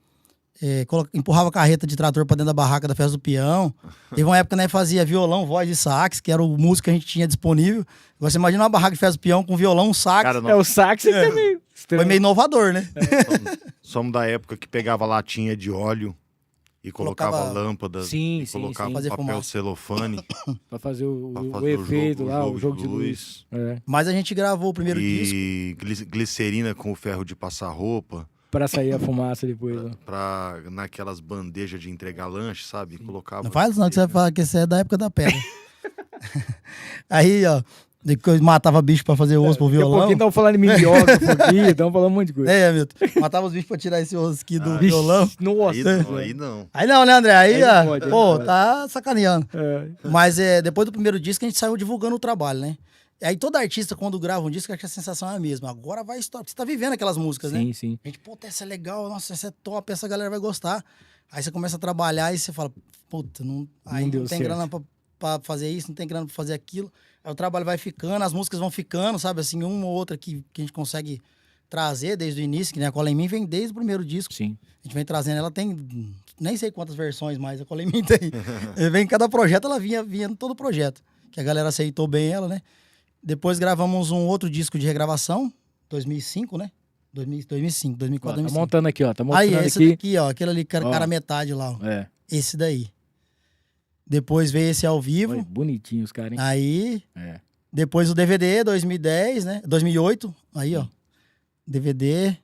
Speaker 8: Empurrava carreta de trator pra dentro da barraca da Festa do Peão. Teve uma época, né, fazia violão, voz e sax, que era o músico que a gente tinha disponível. Você imagina uma barraca de Festa do Peão com violão, sax.
Speaker 6: Cara, o sax
Speaker 8: foi meio inovador, né?
Speaker 7: Somos da época que pegava latinha de óleo, E colocava lâmpadas,
Speaker 6: Sim,
Speaker 7: colocava
Speaker 8: Fazer
Speaker 7: papel
Speaker 8: fumaça.
Speaker 7: celofane.
Speaker 6: Pra fazer o
Speaker 7: Pra fazer
Speaker 6: efeito lá, o jogo
Speaker 7: de
Speaker 6: de luz. É.
Speaker 8: Mas a gente gravou o primeiro disco.
Speaker 7: E glicerina com o ferro de passar roupa.
Speaker 6: Pra sair a fumaça depois. Ó.
Speaker 7: Naquelas bandejas de entregar lanche, sabe? Colocava.
Speaker 8: Não faz não, que você vai falar que você é da época da pedra. Aí, ó, depois matava bicho pra fazer osso pro
Speaker 6: Daqui a
Speaker 8: violão.
Speaker 6: pouquinho estão falando em minhoca, estão falando um monte de coisa.
Speaker 8: É, Milton. Matava os bichos pra tirar esse osso aqui do violão.
Speaker 6: Nossa.
Speaker 7: Aí não.
Speaker 8: Aí não, né, André? Aí,
Speaker 6: Aí não
Speaker 8: ó,
Speaker 6: pode, aí
Speaker 8: pô,
Speaker 6: não pode.
Speaker 8: tá sacaneando.
Speaker 6: É.
Speaker 8: Mas depois do primeiro disco, a gente saiu divulgando o trabalho, né? E aí todo artista, quando grava um disco, acha que a sensação é a mesma. Agora vai estourar, porque você tá vivendo aquelas músicas, né?
Speaker 6: Sim, sim.
Speaker 8: A gente, pô, essa é legal, nossa, essa é top, essa galera vai gostar. Aí você começa a trabalhar e você fala, puta, aí
Speaker 6: Não deu
Speaker 8: não tem
Speaker 6: certo.
Speaker 8: grana pra fazer isso, não tem grana pra fazer aquilo. Aí o trabalho vai ficando, as músicas vão ficando, sabe? Assim, uma ou outra que a gente consegue trazer desde o início, que né, a Cola em Mim vem desde o primeiro disco.
Speaker 6: Sim.
Speaker 8: A gente vem trazendo, ela tem nem sei quantas versões mais a Cola em Mim tem. Vem em cada projeto, ela vinha em todo projeto. Que a galera aceitou bem ela, né? Depois gravamos um outro disco de regravação, 2005, né? 2005, 2004,
Speaker 6: Ó, tá
Speaker 8: 2005.
Speaker 6: montando aqui, ó. Tá mostrando
Speaker 8: Aí, esse
Speaker 6: aqui.
Speaker 8: daqui, ó, aquele ali,
Speaker 6: Ó.
Speaker 8: cara metade lá, ó.
Speaker 6: É.
Speaker 8: Esse daí. Depois veio esse ao vivo.
Speaker 6: Olha, bonitinho os caras, hein?
Speaker 8: Aí,
Speaker 6: É.
Speaker 8: depois o DVD, 2010, né? 2008, aí, ó. DVD,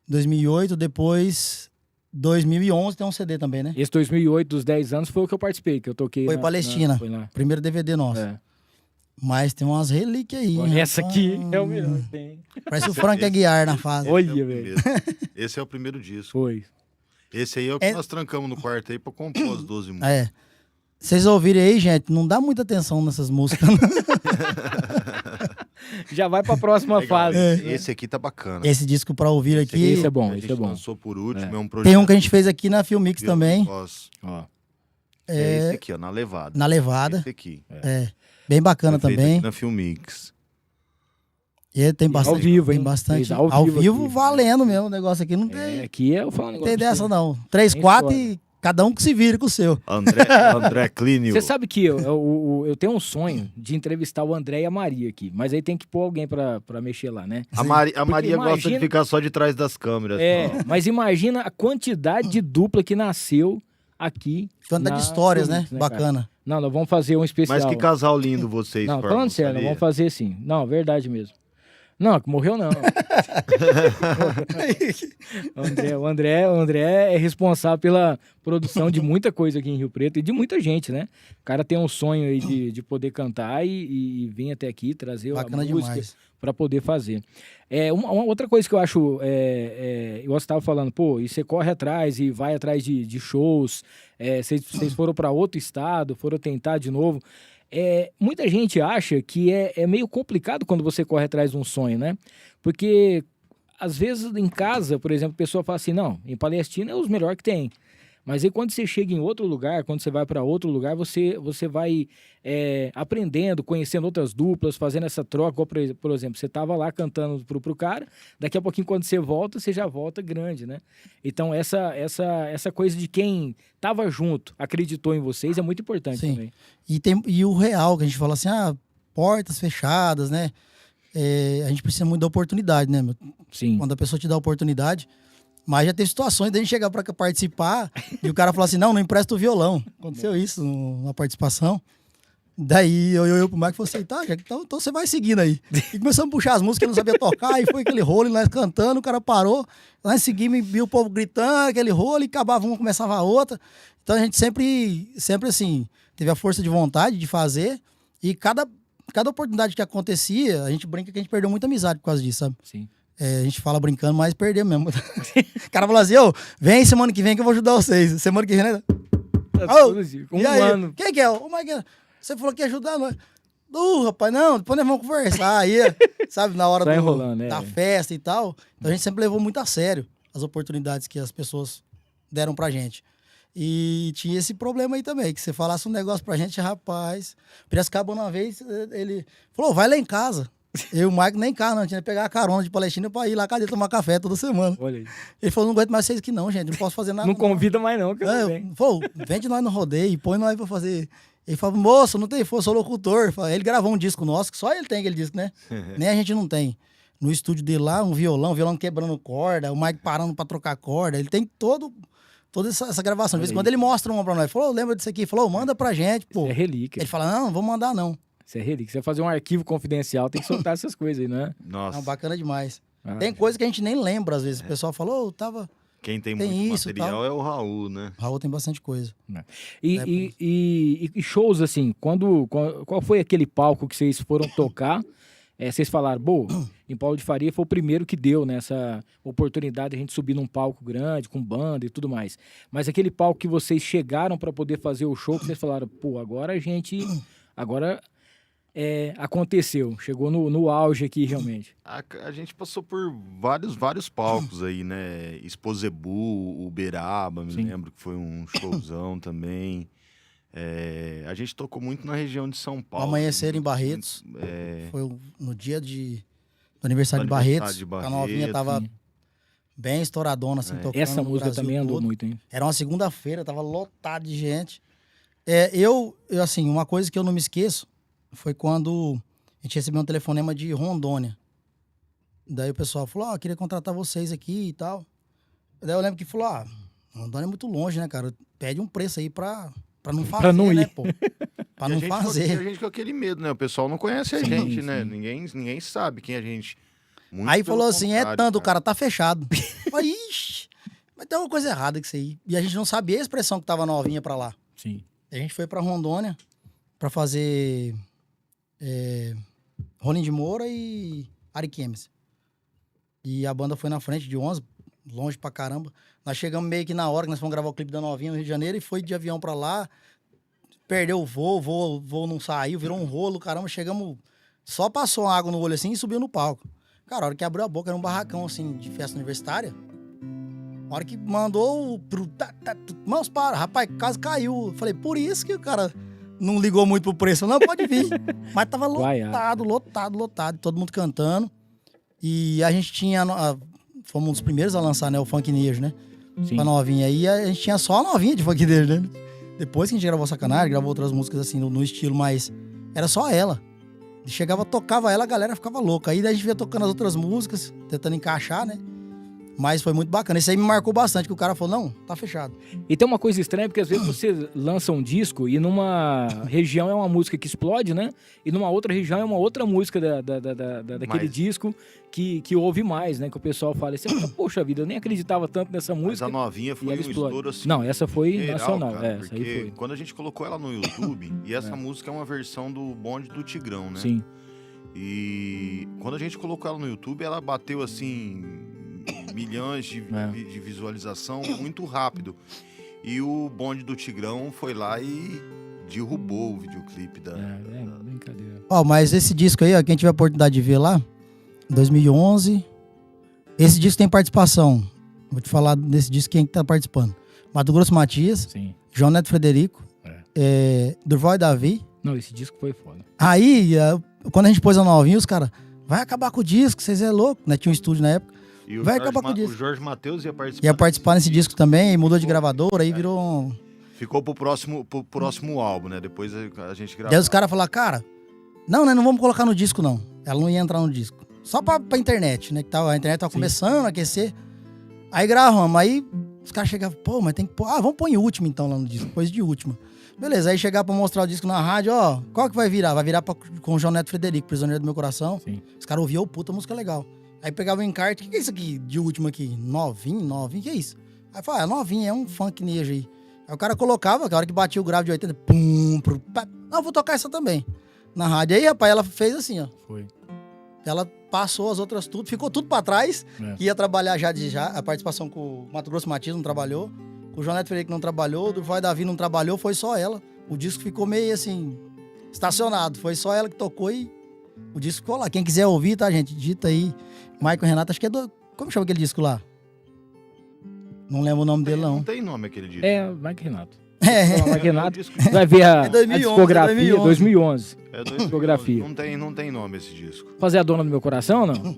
Speaker 8: 2008, depois 2011 tem um CD também, né?
Speaker 6: Esse 2008, dos 10 anos, foi o que eu participei, que eu toquei.
Speaker 8: Foi Palestina.
Speaker 6: Foi lá.
Speaker 8: Primeiro DVD nosso.
Speaker 6: É.
Speaker 8: Mas tem umas relíquias aí.
Speaker 6: Olha, essa
Speaker 8: rapaz.
Speaker 6: aqui é o melhor que tem.
Speaker 8: Parece o Frank Aguiar na fase.
Speaker 6: Olha,
Speaker 7: o
Speaker 6: velho.
Speaker 7: primeiro. Esse é o primeiro disco.
Speaker 6: Foi.
Speaker 7: Esse aí é o que nós trancamos no quarto aí pra compor as 12 músicas.
Speaker 8: É. Vocês ouvirem aí, gente, não dá muita atenção nessas músicas. não.
Speaker 6: Já vai pra próxima
Speaker 7: Legal.
Speaker 6: fase.
Speaker 7: Esse aqui tá bacana.
Speaker 8: Esse disco pra ouvir aqui.
Speaker 6: Esse é bom,
Speaker 7: A
Speaker 6: esse
Speaker 7: gente
Speaker 6: é bom.
Speaker 7: lançou por último, é um projeto.
Speaker 8: Tem um que a gente fez aqui na Filmix
Speaker 7: violão
Speaker 8: também,
Speaker 7: voz.
Speaker 6: Ó.
Speaker 7: É esse aqui, ó, na levada.
Speaker 8: na Levada.
Speaker 7: Esse aqui.
Speaker 8: É. Bem bacana
Speaker 7: Foi feito
Speaker 8: também.
Speaker 7: aqui na Filmix.
Speaker 8: E tem bastante.
Speaker 6: Ao vivo, hein?
Speaker 8: Tem bastante.
Speaker 6: Fez ao
Speaker 8: Ao
Speaker 6: vivo
Speaker 8: vivo,
Speaker 6: aqui.
Speaker 8: valendo mesmo o negócio aqui. Não
Speaker 6: É,
Speaker 8: tem,
Speaker 6: aqui eu falo um
Speaker 8: não
Speaker 6: negócio.
Speaker 8: tem
Speaker 6: pra
Speaker 8: dessa,
Speaker 6: você.
Speaker 8: não. 3,
Speaker 6: Tem
Speaker 8: 4
Speaker 6: história.
Speaker 8: e cada um que se vire com o seu.
Speaker 7: André Clínio.
Speaker 6: Você sabe que eu tenho um sonho de entrevistar o André e a Maria aqui, mas aí tem que pôr alguém pra mexer lá, né?
Speaker 7: A Maria gosta de
Speaker 6: imagina-
Speaker 7: ficar só de trás das câmeras.
Speaker 6: É,
Speaker 7: ó.
Speaker 6: mas imagina a quantidade de dupla que nasceu aqui.
Speaker 8: Quantidade
Speaker 6: na
Speaker 8: de histórias, né?
Speaker 6: Filmix, cara?
Speaker 8: Bacana.
Speaker 6: Não, nós vamos fazer um especial.
Speaker 7: Mas que casal lindo vocês
Speaker 6: Não,
Speaker 7: formam,
Speaker 6: falando sério, nós
Speaker 7: sabia?
Speaker 6: vamos fazer sim. Não, verdade mesmo. Não, que morreu não. o André é responsável pela produção de muita coisa aqui em Rio Preto e de muita gente, né? O cara tem um sonho aí de poder cantar e vir até aqui trazer
Speaker 8: Bacana
Speaker 6: a música
Speaker 8: demais.
Speaker 6: para poder fazer. Uma outra coisa que eu acho, eu estava falando, pô, e você corre atrás e vai atrás de shows, vocês foram para outro estado, foram tentar de novo. Muita gente acha que é meio complicado quando você corre atrás de um sonho, né? Porque, às vezes, em casa, por exemplo, a pessoa fala assim, não, em Palestina é os melhores que tem. Mas aí quando você chega em outro lugar, quando você vai para outro lugar, você vai aprendendo, conhecendo outras duplas, fazendo essa troca. Igual, por exemplo, você estava lá cantando pro cara, daqui a pouquinho quando você volta, você já volta grande, né? Então essa coisa de quem estava junto, acreditou em vocês, é muito importante
Speaker 8: Sim.
Speaker 6: também.
Speaker 8: E o real, que a gente fala assim, portas fechadas, né? A gente precisa muito da oportunidade, né, meu?
Speaker 6: Sim.
Speaker 8: Quando a pessoa te dá a oportunidade. Mas já teve situações de a gente chegar pra participar e o cara falar assim, não empresta o violão. Aconteceu isso na participação. Daí eu pro Marco falei assim, tá, então você vai seguindo aí. E começamos a puxar as músicas, ele não sabia tocar, e foi aquele rolo, e nós cantando, o cara parou. Nós seguimos e viu o povo gritando, aquele rolo, e acabava uma, começava a outra. Então a gente sempre assim, teve a força de vontade de fazer. E cada oportunidade que acontecia, a gente brinca que a gente perdeu muita amizade por causa disso, sabe?
Speaker 6: Sim.
Speaker 8: A gente fala brincando, mas perdeu mesmo. O cara falou assim, vem semana que vem que eu vou ajudar vocês. Semana que vem, né?
Speaker 6: Um
Speaker 8: E aí,
Speaker 6: ano.
Speaker 8: quem que é? Ô, Mike, você falou que ia ajudar nós. Rapaz, não, depois nós vamos conversar. Aí, sabe, na hora
Speaker 6: Só enrolando,
Speaker 8: da festa e tal. Então a gente sempre levou muito a sério as oportunidades que as pessoas deram pra gente. E tinha esse problema aí também, que você falasse um negócio pra gente, rapaz. Piracicaba, uma vez, ele falou, vai lá em casa. Eu e o Mike nem carro, não. Tinha que pegar a carona de Palestina pra ir lá cadê tomar café toda semana.
Speaker 6: Olha aí.
Speaker 8: Ele falou, não aguento mais vocês aqui não, gente. Não posso fazer nada.
Speaker 6: Não convida mais não, que eu não venho.
Speaker 8: Falou, vende nós no rodeio, põe nós pra fazer. Ele falou, moço, não tem força, sou locutor. Ele gravou um disco nosso, que só ele tem aquele disco, né? Nem a gente não tem. No estúdio dele lá, um violão quebrando corda, o Mike parando pra trocar corda. Ele tem todo toda essa gravação. De vez em
Speaker 6: Olha
Speaker 8: quando
Speaker 6: aí.
Speaker 8: ele mostra uma pra nós. Falou, lembra disso aqui? Falou, manda pra gente, pô.
Speaker 6: Isso é relíquia.
Speaker 8: Ele fala, não vou mandar não.
Speaker 6: Isso é relíquia. Você fazer um arquivo confidencial, tem que soltar essas coisas aí, né?
Speaker 7: Nossa,
Speaker 8: Não, bacana demais.
Speaker 6: Ah,
Speaker 8: Tem coisa que a gente nem lembra, às vezes. O pessoal falou, tava...
Speaker 7: quem tem
Speaker 8: Tem
Speaker 7: muito
Speaker 8: isso,
Speaker 7: material
Speaker 8: tal.
Speaker 7: é o Raul, né?
Speaker 8: O Raul tem bastante coisa.
Speaker 6: E shows, assim, qual foi aquele palco que vocês foram tocar? Vocês falaram, em Paulo de Faria foi o primeiro que deu nessa oportunidade de a gente subir num palco grande, com banda e tudo mais. Mas aquele palco que vocês chegaram para poder fazer o show, que vocês falaram, agora a gente... Agora aconteceu, chegou no auge aqui, realmente.
Speaker 7: A gente passou por vários palcos aí, né? Exposebu, Uberaba, me lembro que foi um showzão também. A gente tocou muito na região de São Paulo.
Speaker 8: Amanhecer em Barretos. Foi no dia do aniversário de Barretos. A novinha tava bem estouradona, assim, tocando.
Speaker 6: Essa
Speaker 8: no
Speaker 6: música
Speaker 8: Brasil
Speaker 6: também andou
Speaker 8: todo.
Speaker 6: muito, hein?
Speaker 8: Era uma segunda-feira, tava lotado de gente. Eu, assim, uma coisa que eu não me esqueço foi quando a gente recebeu um telefonema de Rondônia. Daí o pessoal falou, queria contratar vocês aqui e tal. Daí eu lembro que falou, Rondônia é muito longe, né, cara? Pede um preço aí pra não fazer,
Speaker 6: Pra não ir.
Speaker 8: né, pô? Pra não
Speaker 7: E a
Speaker 8: fazer.
Speaker 7: gente com aquele medo, né? O pessoal não conhece a
Speaker 6: Sim,
Speaker 7: gente, né?
Speaker 6: sim.
Speaker 7: Ninguém sabe quem a gente. Muito
Speaker 8: Aí
Speaker 7: pelo
Speaker 8: falou assim,
Speaker 7: contrário,
Speaker 8: tanto, o cara tá fechado. Falei, ixi, mas tem uma coisa errada com isso aí. E a gente não sabia a expressão que tava novinha pra lá.
Speaker 6: Sim.
Speaker 8: A gente foi pra Rondônia pra fazer Rolim de Moura e Ariquemes. E a banda foi na frente de 11, longe pra caramba. Nós chegamos meio que na hora que nós fomos gravar o clipe da novinha no Rio de Janeiro e foi de avião pra lá. Perdeu o voo não saiu, virou um rolo, caramba. Chegamos, só passou água no olho assim e subiu no palco. Cara, a hora que abriu a boca, era um barracão assim de festa universitária. A hora que mandou mãos para, rapaz, quase caiu. Falei, por isso que o cara não ligou muito pro preço. Não, pode vir. Mas tava lotado. Todo mundo cantando. E a gente tinha... Fomos um dos primeiros a lançar, né? O Funk Nejo, né?
Speaker 6: Sim.
Speaker 8: Pra novinha. E a gente tinha só a novinha de Funk Nejo, né? Depois que a gente gravou Sacanagem, gravou outras músicas assim, no estilo, mas era só ela. Chegava, tocava ela, a galera ficava louca. Aí a gente ia tocando as outras músicas, tentando encaixar, né? Mas foi muito bacana. Isso aí me marcou bastante, que o cara falou, não, tá fechado.
Speaker 6: E tem uma coisa estranha, porque às vezes você lança um disco e numa região é uma música que explode, né? E numa outra região é uma outra música daquele disco que ouve mais, né? Que o pessoal fala assim, poxa vida, eu nem acreditava tanto nessa música.
Speaker 7: Mas a novinha foi um estouro assim.
Speaker 6: Não, essa foi
Speaker 7: geral,
Speaker 6: nacional.
Speaker 7: cara,
Speaker 6: Essa aí foi.
Speaker 7: quando a gente colocou ela no YouTube, e essa música é uma versão do Bonde do Tigrão, né?
Speaker 6: Sim.
Speaker 7: E quando a gente colocou ela no YouTube, ela bateu assim... milhões de visualização muito rápido. E o Bonde do Tigrão foi lá e derrubou o videoclipe da...
Speaker 6: brincadeira.
Speaker 8: Mas esse disco aí, quem tiver a oportunidade de ver lá, 2011, esse disco tem participação. Vou te falar desse disco, quem tá participando. Mato Grosso Matias,
Speaker 6: Sim.
Speaker 8: João Neto Frederico, Durval e Davi.
Speaker 6: Não, esse disco foi foda.
Speaker 8: Aí, quando a gente pôs a novinha, os caras, vai acabar com o disco, vocês é louco, né? Tinha um estúdio na época.
Speaker 7: E
Speaker 8: vai acabar com o disco.
Speaker 7: O Jorge Matheus ia participar.
Speaker 8: Ia participar nesse disco também, mudou de gravadora, aí virou um...
Speaker 7: Ficou pro próximo álbum, né? Depois a gente gravou.
Speaker 8: Daí os caras falaram, cara, não vamos colocar no disco, não. Ela não ia entrar no disco. Só pra internet, né? Que a internet tava começando a aquecer. Aí gravamos, aí os caras chegavam, mas tem que pôr... vamos pôr em último então lá no disco, depois de última. Beleza, aí chegar pra mostrar o disco na rádio, qual que vai virar? Vai virar com o João Neto Frederico, Prisioneiro do Meu Coração.
Speaker 6: Sim. Os
Speaker 8: caras ouviam, puta, música legal. Aí pegava o encarte, o que é isso aqui de último aqui? Novinho, que é isso? Aí falava, novinho, é um funk nejo aí. Aí o cara colocava, a hora que batia o grave de 80, não, vou tocar essa também. Na rádio. Aí, rapaz, ela fez assim,
Speaker 6: Foi.
Speaker 8: Ela passou as outras tudo, ficou tudo pra trás. Ia trabalhar já a participação com o Mato Grosso Matias não trabalhou. Com o João Neto Frederico não trabalhou, o Durval e Davi não trabalhou, foi só ela. O disco ficou meio assim, estacionado. Foi só ela que tocou e o disco ficou lá. Quem quiser ouvir, tá, gente? Digita aí. Michael Renato, acho que é do... Como chama aquele disco lá? Não lembro o nome dele, não.
Speaker 7: Não tem nome aquele disco.
Speaker 6: Mike Renato.
Speaker 8: Mike
Speaker 6: Renato. Vai ver a
Speaker 8: 2011,
Speaker 6: discografia 2011.
Speaker 7: É 2011.
Speaker 6: Discografia.
Speaker 7: Não tem nome esse disco.
Speaker 6: Fazer a Dona do Meu Coração, não?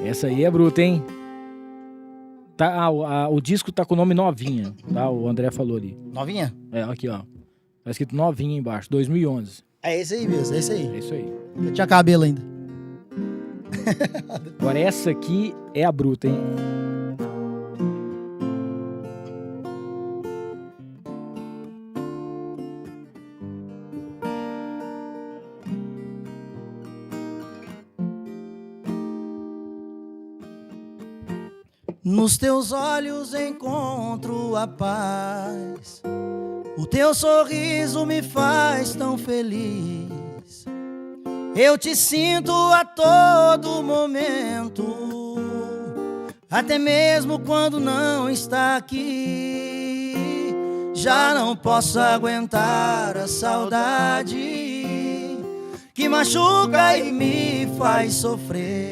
Speaker 6: Essa aí é bruta, hein? O disco tá com o nome Novinha, tá? O André falou ali.
Speaker 8: Novinha?
Speaker 6: Aqui, ó. Tá escrito Novinha embaixo, 2011.
Speaker 8: É esse aí mesmo, é esse aí.
Speaker 6: É isso aí.
Speaker 8: Eu tinha cabelo ainda.
Speaker 6: Agora essa aqui é a bruta, hein?
Speaker 8: Nos teus olhos encontro a paz. O teu sorriso me faz tão feliz. Eu te sinto a todo momento, até mesmo quando não está aqui. Já não posso aguentar a saudade que machuca e me faz sofrer.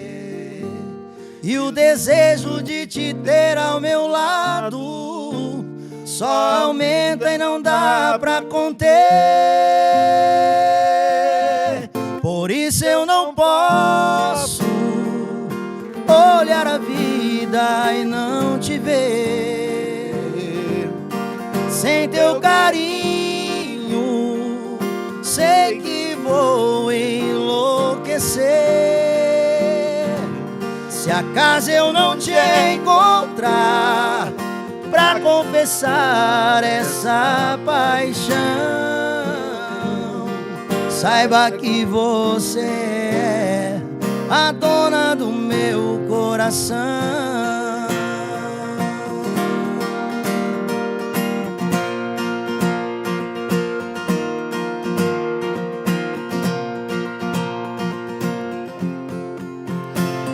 Speaker 8: E o desejo de te ter ao meu lado só aumenta e não dá pra conter. Por isso eu não posso olhar a vida e não te ver. Sem teu carinho, sei que vou enlouquecer. Se acaso eu não te encontrar pra confessar essa paixão, saiba que você é a dona do meu coração.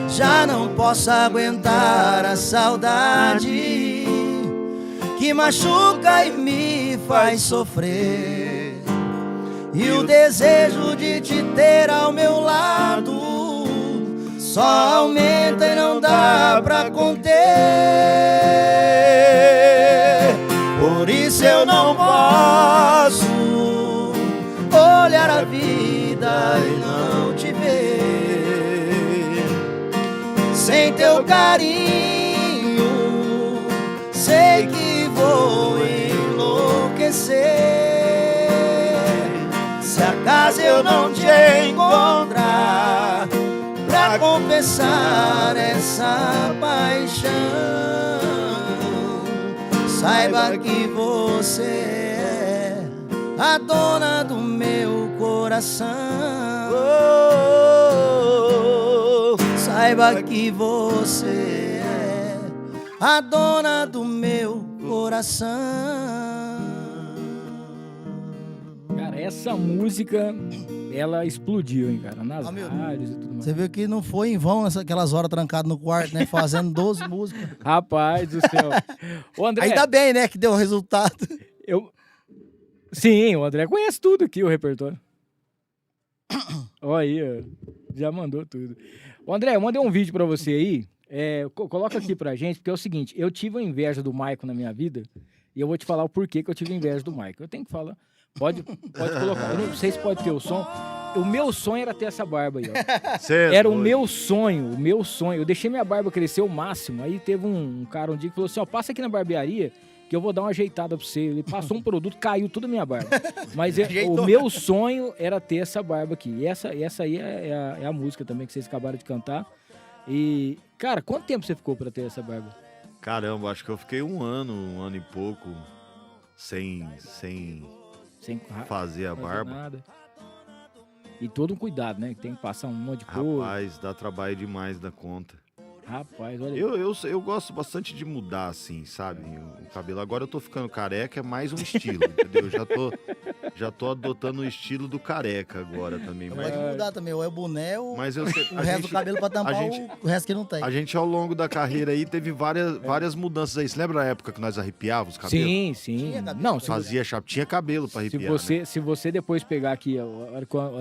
Speaker 8: Já não posso aguentar a saudade que machuca e me faz sofrer. E o desejo de te ter ao meu lado só aumenta e não dá pra conter. Por isso eu não posso olhar a vida e não te ver. Sem teu carinho, sei que vou enlouquecer. Se acaso eu não te encontrar pra confessar essa paixão, saiba que você é a dona do meu coração. Saiba que você é a dona do meu coração.
Speaker 6: Cara, essa música, ela explodiu, hein, cara, nas rádios e tudo mais.
Speaker 8: Você viu que não foi em vão aquelas horas trancadas no quarto, né, fazendo 12 músicas.
Speaker 6: Rapaz do céu. Ô, André,
Speaker 8: ainda bem, né, que deu resultado.
Speaker 6: Sim, o André conhece tudo aqui, o repertório. Olha aí, ó, já mandou tudo. Ô, André, eu mandei um vídeo pra você aí, coloca aqui pra gente, porque é o seguinte, eu tive uma inveja do Maicon na minha vida, e eu vou te falar o porquê que eu tive inveja do Maicon. Eu tenho que falar, pode colocar, eu não sei se pode ter o som. O meu sonho era ter essa barba aí, ó. Era o meu sonho, eu deixei minha barba crescer o máximo, aí teve um cara um dia que falou assim, ó, passa aqui na barbearia, que eu vou dar uma ajeitada pra você. Ele passou um produto, caiu tudo a minha barba. Mas o meu sonho era ter essa barba aqui. E essa aí é a música também que vocês acabaram de cantar. E, cara, quanto tempo você ficou pra ter essa barba?
Speaker 7: Caramba, acho que eu fiquei um ano e pouco sem fazer a barba.
Speaker 6: Nada. E todo um cuidado, né? Tem que passar um monte de coisa.
Speaker 7: Rapaz, dá trabalho demais da conta.
Speaker 6: Rapaz, olha aí.
Speaker 7: Eu gosto bastante de mudar, assim, sabe? O cabelo. Agora eu tô ficando careca, é mais um estilo, entendeu? Já tô adotando o estilo do careca agora também.
Speaker 8: Mas pode mudar também, ou é o boné ou
Speaker 7: mas o
Speaker 8: resto do cabelo pra tampar o resto que não tem.
Speaker 7: A gente, ao longo da carreira aí, teve várias mudanças aí. Você lembra a época que nós arrepiávamos os cabelos?
Speaker 6: Sim.
Speaker 8: Não,
Speaker 7: fazia chapa, tinha cabelo pra arrepiar.
Speaker 6: Se você depois pegar aqui, o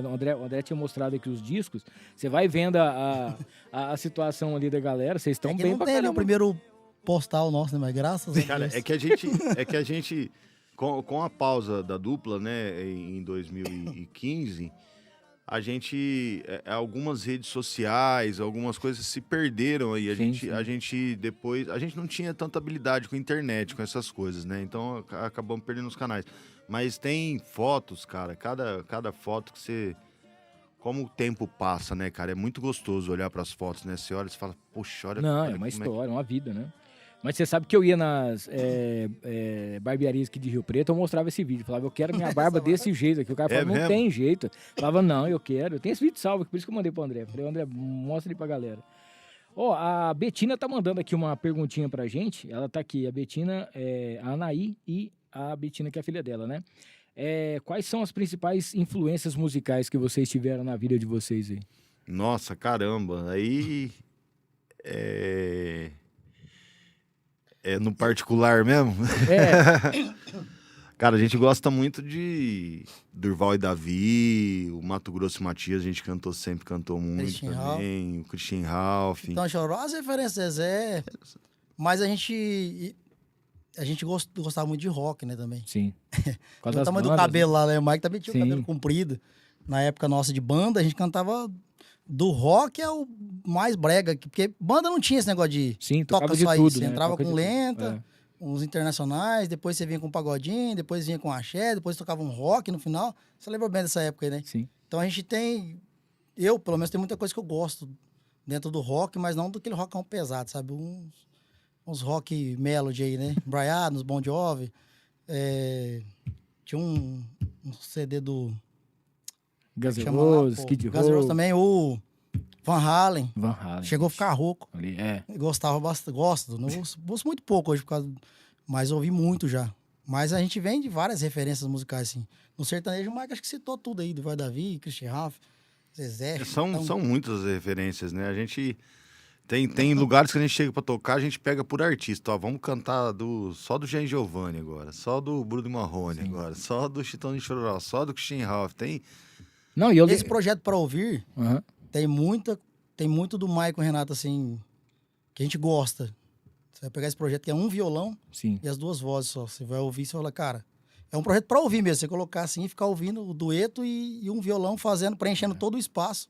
Speaker 6: André tinha mostrado aqui os discos, você vai vendo a situação ali da galera, vocês estão bem pra caramba.
Speaker 8: O primeiro postal nosso, né? Mas graças a Deus.
Speaker 7: Cara, é que a gente com a pausa da dupla, né, em 2015, a gente, algumas redes sociais, algumas coisas se perderam aí. A gente depois, a gente não tinha tanta habilidade com a internet, com essas coisas, né? Então acabamos perdendo os canais. Mas tem fotos, cara, cada foto que você... Como o tempo passa, né, cara? É muito gostoso olhar para as fotos, né? Você olha e fala, poxa, olha...
Speaker 6: Não, é uma história, uma vida, né? Mas você sabe que eu ia nas barbearias aqui de Rio Preto, eu mostrava esse vídeo. Falava, eu quero minha barba desse jeito aqui. O cara falava, não tem jeito. Eu falava, não, eu quero. Eu tenho esse vídeo salvo, por isso que eu mandei pro André. Falei, André, mostra ele pra galera. Ó, a Betina tá mandando aqui uma perguntinha pra gente. Ela tá aqui, a Betina, a Anaí e a Betina, que é a filha dela, né? Quais são as principais influências musicais que vocês tiveram na vida de vocês aí?
Speaker 7: Nossa, caramba. Aí. No particular mesmo? Cara, a gente gosta muito de Durval e Davi, o Mato Grosso e Matias, a gente sempre cantou muito
Speaker 8: Christian
Speaker 7: também, o Christian Ralph.
Speaker 8: Então, chorou as referências, mas a gente gostava muito de rock, né, também.
Speaker 6: Sim.
Speaker 8: O tamanho do cabelo lá, né? O Mike também tinha o cabelo comprido. Na época nossa de banda, a gente cantava do rock ao mais brega, porque banda não tinha esse negócio de
Speaker 6: toca de tudo,
Speaker 8: você
Speaker 6: né?
Speaker 8: entrava
Speaker 6: Toca
Speaker 8: com
Speaker 6: de
Speaker 8: lenta, uns internacionais, depois você vinha com pagodinho, depois vinha com axé, depois tocava um rock no final. Você lembra bem dessa época aí, né?
Speaker 6: Sim.
Speaker 8: Então a gente eu pelo menos, tem muita coisa que eu gosto dentro do rock, mas não daquele rockão pesado, sabe? Uns rock melody aí, né? Brian Adams, Bon Jovi. Tinha um CD do
Speaker 6: Guns N' Roses, Kid
Speaker 8: Guns N' Roses também, o Van Halen. Chegou a ficar rouco.
Speaker 6: Ali,
Speaker 8: Gostava bastante, gosto. Não ouço muito pouco hoje, mas ouvi muito já. Mas a gente vem de várias referências musicais, assim. No sertanejo, o Mike acho que citou tudo aí, do Vai Davi, Christian Ralph, Zezé.
Speaker 7: São muitas referências, né? A gente tem lugares que a gente chega pra tocar, a gente pega por artista. Ó, vamos cantar só do Jean Giovanni agora, só do Bruno Marrone agora, só do Chitão de Chororó, só do Christian Ralph.
Speaker 8: Esse projeto Pra Ouvir, tem muito do Maicon e Renato, assim, que a gente gosta. Você vai pegar esse projeto que é um violão e as duas vozes só. Você vai ouvir e você vai falar, cara, é um projeto pra ouvir mesmo. Você colocar assim e ficar ouvindo o dueto e um violão preenchendo todo o espaço.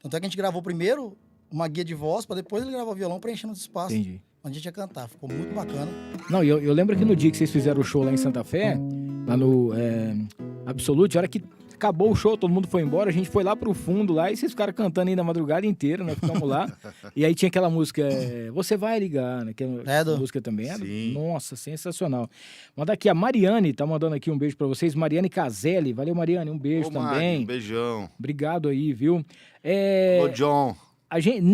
Speaker 8: Tanto é que a gente gravou primeiro uma guia de voz, pra depois ele gravar o violão preenchendo os espaços.
Speaker 6: Entendi.
Speaker 8: Onde a gente ia cantar. Ficou muito bacana.
Speaker 6: Não, eu lembro que no dia que vocês fizeram o show lá em Santa Fé, lá no Absolute, a hora que acabou o show, todo mundo foi embora, a gente foi lá pro fundo lá e vocês ficaram cantando ainda a madrugada inteira, né? Ficamos lá. E aí tinha aquela música, Você Vai Ligar, né? Que música também. Nossa, sensacional. Manda aqui, a Mariane tá mandando aqui um beijo pra vocês. Mariane Caselli. Valeu, Mariane, um beijo também.
Speaker 7: Mari, um beijão.
Speaker 6: Obrigado aí, viu?
Speaker 7: Ô, John.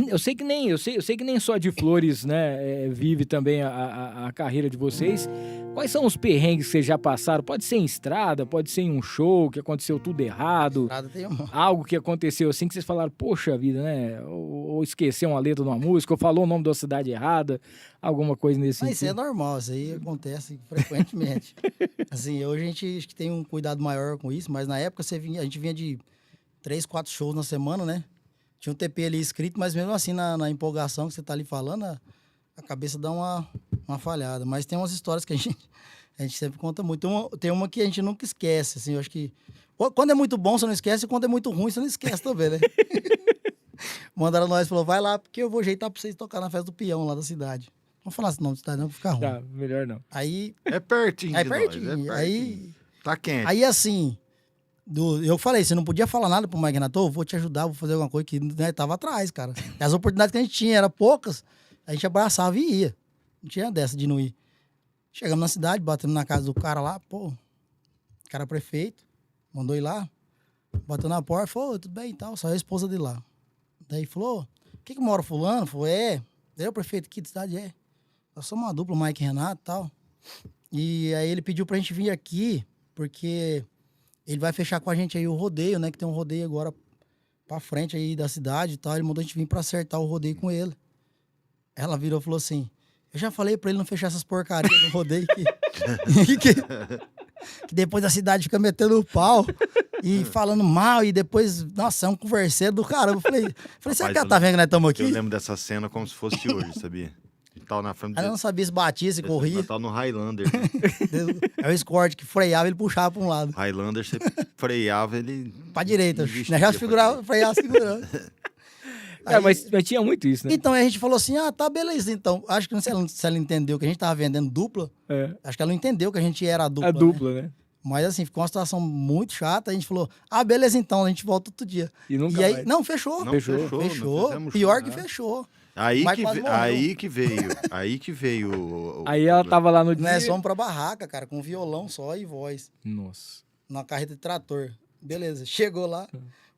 Speaker 6: Eu sei que nem só de flores, né, vive também a carreira de vocês. Quais são os perrengues que vocês já passaram? Pode ser em estrada, pode ser em um show que aconteceu tudo errado.
Speaker 8: Estrada tem
Speaker 6: algo que aconteceu assim que vocês falaram, poxa vida, né? Ou esqueceu uma letra de uma música, ou falou o nome da cidade errada, alguma coisa nesse sentido.
Speaker 8: Isso é normal, isso aí acontece frequentemente. Assim, hoje a gente acho que tem um cuidado maior com isso, mas na época a gente vinha de 3, 4 shows na semana, né? Tinha um TP ali escrito, mas mesmo assim, na empolgação que você tá ali falando, a cabeça dá uma falhada. Mas tem umas histórias que a gente sempre conta muito. Tem uma que a gente nunca esquece, assim, eu acho que... Quando é muito bom, você não esquece, e quando é muito ruim, você não esquece também, né? Mandaram nós, falou, vai lá, porque eu vou ajeitar pra vocês tocar na festa do peão lá da cidade. Não vou falar esse nome da cidade não, pra ficar ruim.
Speaker 6: Tá, melhor não.
Speaker 8: Aí...
Speaker 7: É pertinho de
Speaker 8: pertinho.
Speaker 7: Nós, pertinho.
Speaker 8: Aí...
Speaker 7: Tá quente.
Speaker 8: Aí, assim... Eu falei, você não podia falar nada pro Mike Renato, eu vou te ajudar, vou fazer alguma coisa que, né, tava atrás, cara. E as oportunidades que a gente tinha eram poucas, a gente abraçava e ia. Não tinha dessa de não ir. Chegamos na cidade, batendo na casa do cara lá, o cara prefeito, mandou ir lá, bateu na porta, falou, tudo bem e tal, só a esposa dele lá. Daí falou, que mora fulano? Falou, daí o prefeito aqui da cidade, nós somos uma dupla, Mike e Renato e tal. E aí ele pediu pra gente vir aqui, porque... ele vai fechar com a gente aí o rodeio, né? Que tem um rodeio agora pra frente aí da cidade e tal. Ele mandou a gente vir pra acertar o rodeio com ele. Ela virou e falou assim, eu já falei pra ele não fechar essas porcarias no rodeio que depois a cidade fica metendo o pau e falando mal e depois, nossa, é um converseiro do caramba. Eu falei, será que ela tá vendo que nós estamos aqui?
Speaker 7: Eu lembro dessa cena como se fosse hoje, sabia? Tava na frente
Speaker 8: ela não sabia se batia, se corria.
Speaker 7: Tava no Highlander. Né?
Speaker 8: É o escort que freava, ele puxava pra um lado.
Speaker 7: Highlander, você freava, ele...
Speaker 8: pra direita. Já figurava, freava segurando.
Speaker 6: Mas tinha muito isso, né?
Speaker 8: Então, a gente falou assim, tá, beleza, então. Acho que não sei se ela entendeu que a gente tava vendendo dupla. Acho que ela não entendeu que a gente era a dupla.
Speaker 6: A dupla, né?
Speaker 8: Mas assim, ficou uma situação muito chata. A gente falou, beleza, então, a gente volta outro dia.
Speaker 6: E nunca
Speaker 8: aí,
Speaker 6: mais.
Speaker 8: Não, fechou.
Speaker 7: Fechou.
Speaker 8: Pior que fechou.
Speaker 7: Aí que veio.
Speaker 6: Aí ela tava lá no dia.
Speaker 8: Nós fomos pra barraca, cara, com violão só e voz.
Speaker 6: Nossa.
Speaker 8: Numa carreta de trator. Beleza, chegou lá,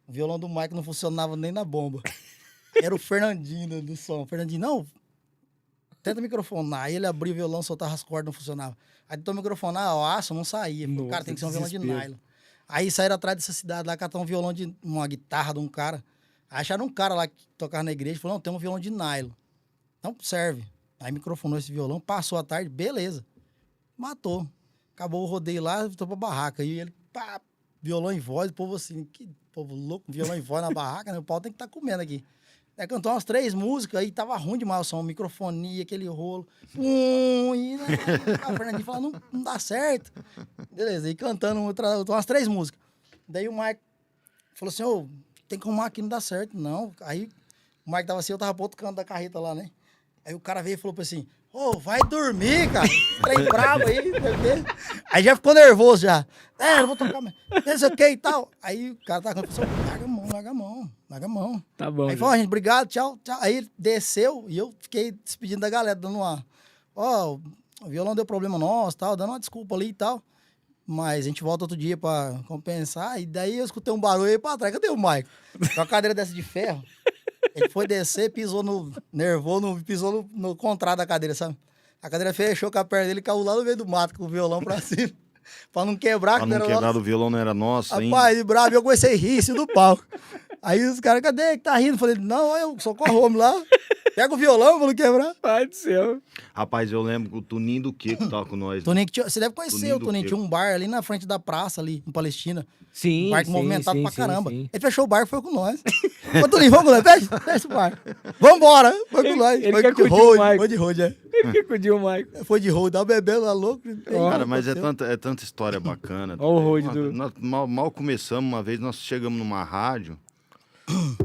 Speaker 8: o violão do Mike não funcionava nem na bomba. Era o Fernandinho do som. Fernandinho, não, tenta microfonar. Aí ele abriu o violão, soltava as cordas, não funcionava. Aí tentou microfonar, o aço não saía. Falei, cara, tem que ser um violão de nylon. Aí saíram atrás dessa cidade lá, cataram um violão de uma guitarra de um cara. Aí acharam um cara lá que tocava na igreja, falou, não, tem um violão de nylon. Não serve. Aí microfonou esse violão, passou a tarde, beleza. Matou. Acabou o rodeio lá, voltou pra barraca. E ele, pá, violão em voz, o povo assim, que povo louco, violão em voz na barraca, né? O pau tem que estar comendo aqui. Aí cantou umas 3 músicas, aí tava ruim demais o som, microfonia, aquele rolo. E né, o Fernandinho falou, não dá certo. Beleza, e cantando umas 3 músicas. Daí o Mike falou assim, ô, tem que arrumar aqui, não dá certo, não. Aí o Mike tava assim, eu tava pro outro canto da carreta lá, né? Aí o cara veio e falou assim, ô, vai dormir, cara. Trem bravo aí, não sei o quê. Aí já ficou nervoso já. Não vou tocar mais. Não sei o que e tal. Aí o cara tá cantando, larga a mão.
Speaker 6: Tá bom.
Speaker 8: Aí falou, gente, obrigado, tchau. Aí ele desceu e eu fiquei despedindo da galera, dando uma... Ó, o violão deu problema nosso, tal, dando uma desculpa ali e tal. Mas a gente volta outro dia pra compensar. E daí eu escutei um barulho aí pra trás. Cadê o Mike? Com a cadeira dessa de ferro. Ele foi descer, pisou pisou no contrato da cadeira, sabe? A cadeira fechou com a perna dele e caiu lá no meio do mato com o violão pra cima. Pra não quebrar.
Speaker 7: Pra não quebrar, o violão não era nosso, hein?
Speaker 8: Rapaz, de bravo, eu comecei a rir isso do palco. Aí os caras, cadê que tá rindo? Falei, não, eu socorro o homem lá. Pega o violão pra não quebrar.
Speaker 6: Pai do céu.
Speaker 7: Rapaz, eu lembro que o Toninho do Queco tava com nós.
Speaker 8: Toninho, você deve conhecer
Speaker 7: Toninho
Speaker 8: o Toninho. Tinha um bar ali na frente da praça, ali, em Palestina.
Speaker 6: Sim,
Speaker 8: um bar movimentado pra caramba.
Speaker 6: Sim.
Speaker 8: Ele fechou o bar e foi com nós. Ô, Toninho, vamos com nós, fecha o bar. Vambora, foi com nós.
Speaker 6: Ele
Speaker 8: foi
Speaker 6: quer
Speaker 8: de
Speaker 6: curtir o
Speaker 8: road,
Speaker 6: Mike.
Speaker 8: foi de road, é.
Speaker 6: Ele quer curtir o Mike.
Speaker 8: Foi de road, tava bebendo lá louco.
Speaker 7: Cara, mas é tanta história bacana.
Speaker 6: Olha o road do...
Speaker 7: Nós mal começamos, uma vez nós chegamos numa rádio.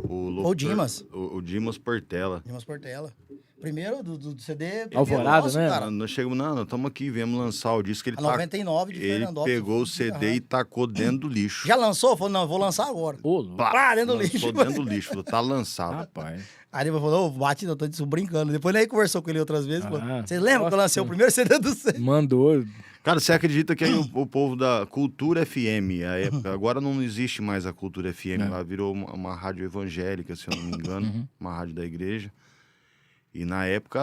Speaker 8: O Dimas.
Speaker 7: O Dimas Portela.
Speaker 8: Dimas Portela. Primeiro do CD.
Speaker 6: Alvorada,
Speaker 8: nosso,
Speaker 6: né?
Speaker 8: Cara.
Speaker 7: Nós chegamos, nós estamos aqui, viemos lançar o disco. Ele,
Speaker 8: 99 de
Speaker 7: ele
Speaker 8: Fernandópolis.
Speaker 7: pegou o CD e tacou dentro do lixo.
Speaker 8: Já lançou? Falou, não, vou lançar agora.
Speaker 7: Pá,
Speaker 8: dentro do lixo.
Speaker 7: dentro do lixo, falou, tá lançado.
Speaker 6: Rapaz.
Speaker 8: Aí ele falou, bate, eu tô brincando. Depois ele aí conversou com ele outras vezes. Falou, você lembra
Speaker 6: nossa.
Speaker 8: que eu lancei o primeiro CD do CD?
Speaker 6: Mandou.
Speaker 7: Cara, você acredita que aí o povo da Cultura FM, a época, agora não existe mais a Cultura FM, ela virou uma rádio evangélica, se eu não me engano, uma rádio da igreja. E na época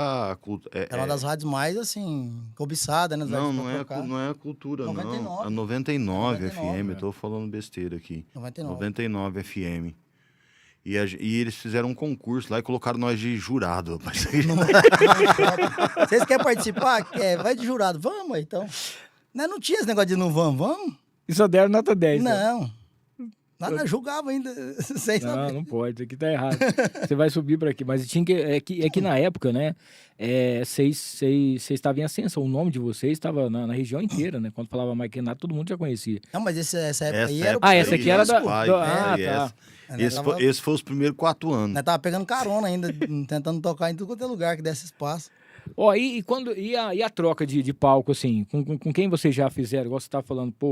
Speaker 8: Era uma das rádios mais, assim, cobiçadas, né?
Speaker 7: Não é a Cultura,
Speaker 8: 99.
Speaker 7: não. A 99 FM, eu tô falando besteira aqui. 99 FM. E eles fizeram um concurso lá e colocaram nós de jurado.
Speaker 8: Vocês querem participar? Quer? Vai de jurado. Vamos, então. Não tinha esse negócio de não vamos?
Speaker 6: E só deram nota 10.
Speaker 8: Não. Nada, julgava ainda.
Speaker 6: Não pode, isso aqui tá errado. Você vai subir para aqui. Mas tinha que na época, né? Vocês estavam em ascensão. O nome de vocês estava na região inteira, né? Quando falava Mike Renato, todo mundo já conhecia.
Speaker 8: Não, mas essa época aí era o
Speaker 6: essa aqui era da...
Speaker 7: tá. Esse foi os primeiros 4 anos.
Speaker 8: Nós tava pegando carona ainda, tentando tocar em tudo quanto é lugar que desse espaço.
Speaker 6: Ó, e a troca de palco, assim? Com quem vocês já fizeram? Igual você tava falando, pô...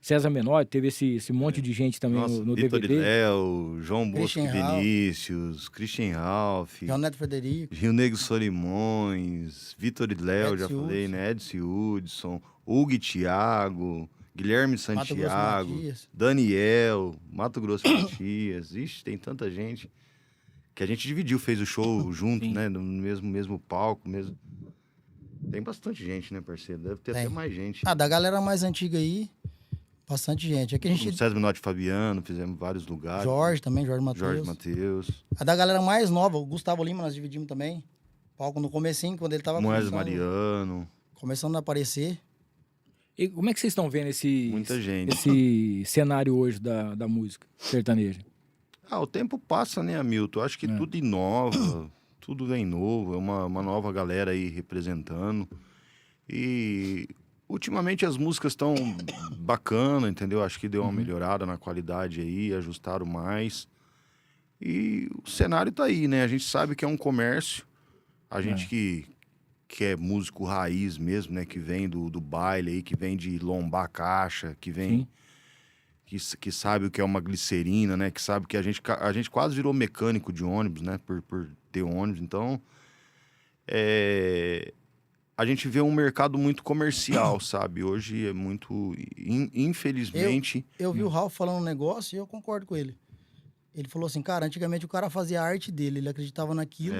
Speaker 6: César Menor, teve esse monte de gente também. Nossa, no
Speaker 7: Vitor
Speaker 6: DVD.
Speaker 7: Léo, João Bosco Vinícius, Christian Ralph,
Speaker 8: João Neto Frederico,
Speaker 7: Rio Negro Solimões, Vitor Léo, já falei, né? Edson Hudson, Hugo Thiago, Guilherme Santiago, Daniel, Mato Grosso Matias. Ixi, tem tanta gente que a gente dividiu, fez o show junto, né? No mesmo palco, mesmo. Tem bastante gente, né, parceiro? Deve ter até mais gente.
Speaker 8: Da galera mais antiga aí, bastante gente. Aqui a gente...
Speaker 7: César Menotti Fabiano, fizemos vários lugares.
Speaker 8: Jorge também, Jorge Matheus. A da galera mais nova, o Gustavo Lima, nós dividimos também. Palco no comecinho, quando ele tava
Speaker 7: Mariano.
Speaker 8: Começando a aparecer.
Speaker 6: E como é que vocês estão vendo
Speaker 7: Muita gente.
Speaker 6: esse cenário hoje da música sertaneja?
Speaker 7: O tempo passa, né, Hamilton? Eu acho que tudo inova, tudo vem novo, é uma nova galera aí representando. E ultimamente as músicas estão bacanas, entendeu? Acho que deu uma melhorada na qualidade aí, ajustaram mais. E o cenário tá aí, né? A gente sabe que é um comércio. A gente que é músico raiz mesmo, né? Que vem do baile aí, que vem de lombar caixa, que vem... Que sabe o que é uma glicerina, né? Que sabe que a gente quase virou mecânico de ônibus, né? Por ter ônibus. Então, a gente vê um mercado muito comercial, sabe? Hoje é muito... Infelizmente...
Speaker 8: Eu vi o Ralph falando um negócio e eu concordo com ele. Ele falou assim, cara, antigamente o cara fazia a arte dele, ele acreditava naquilo,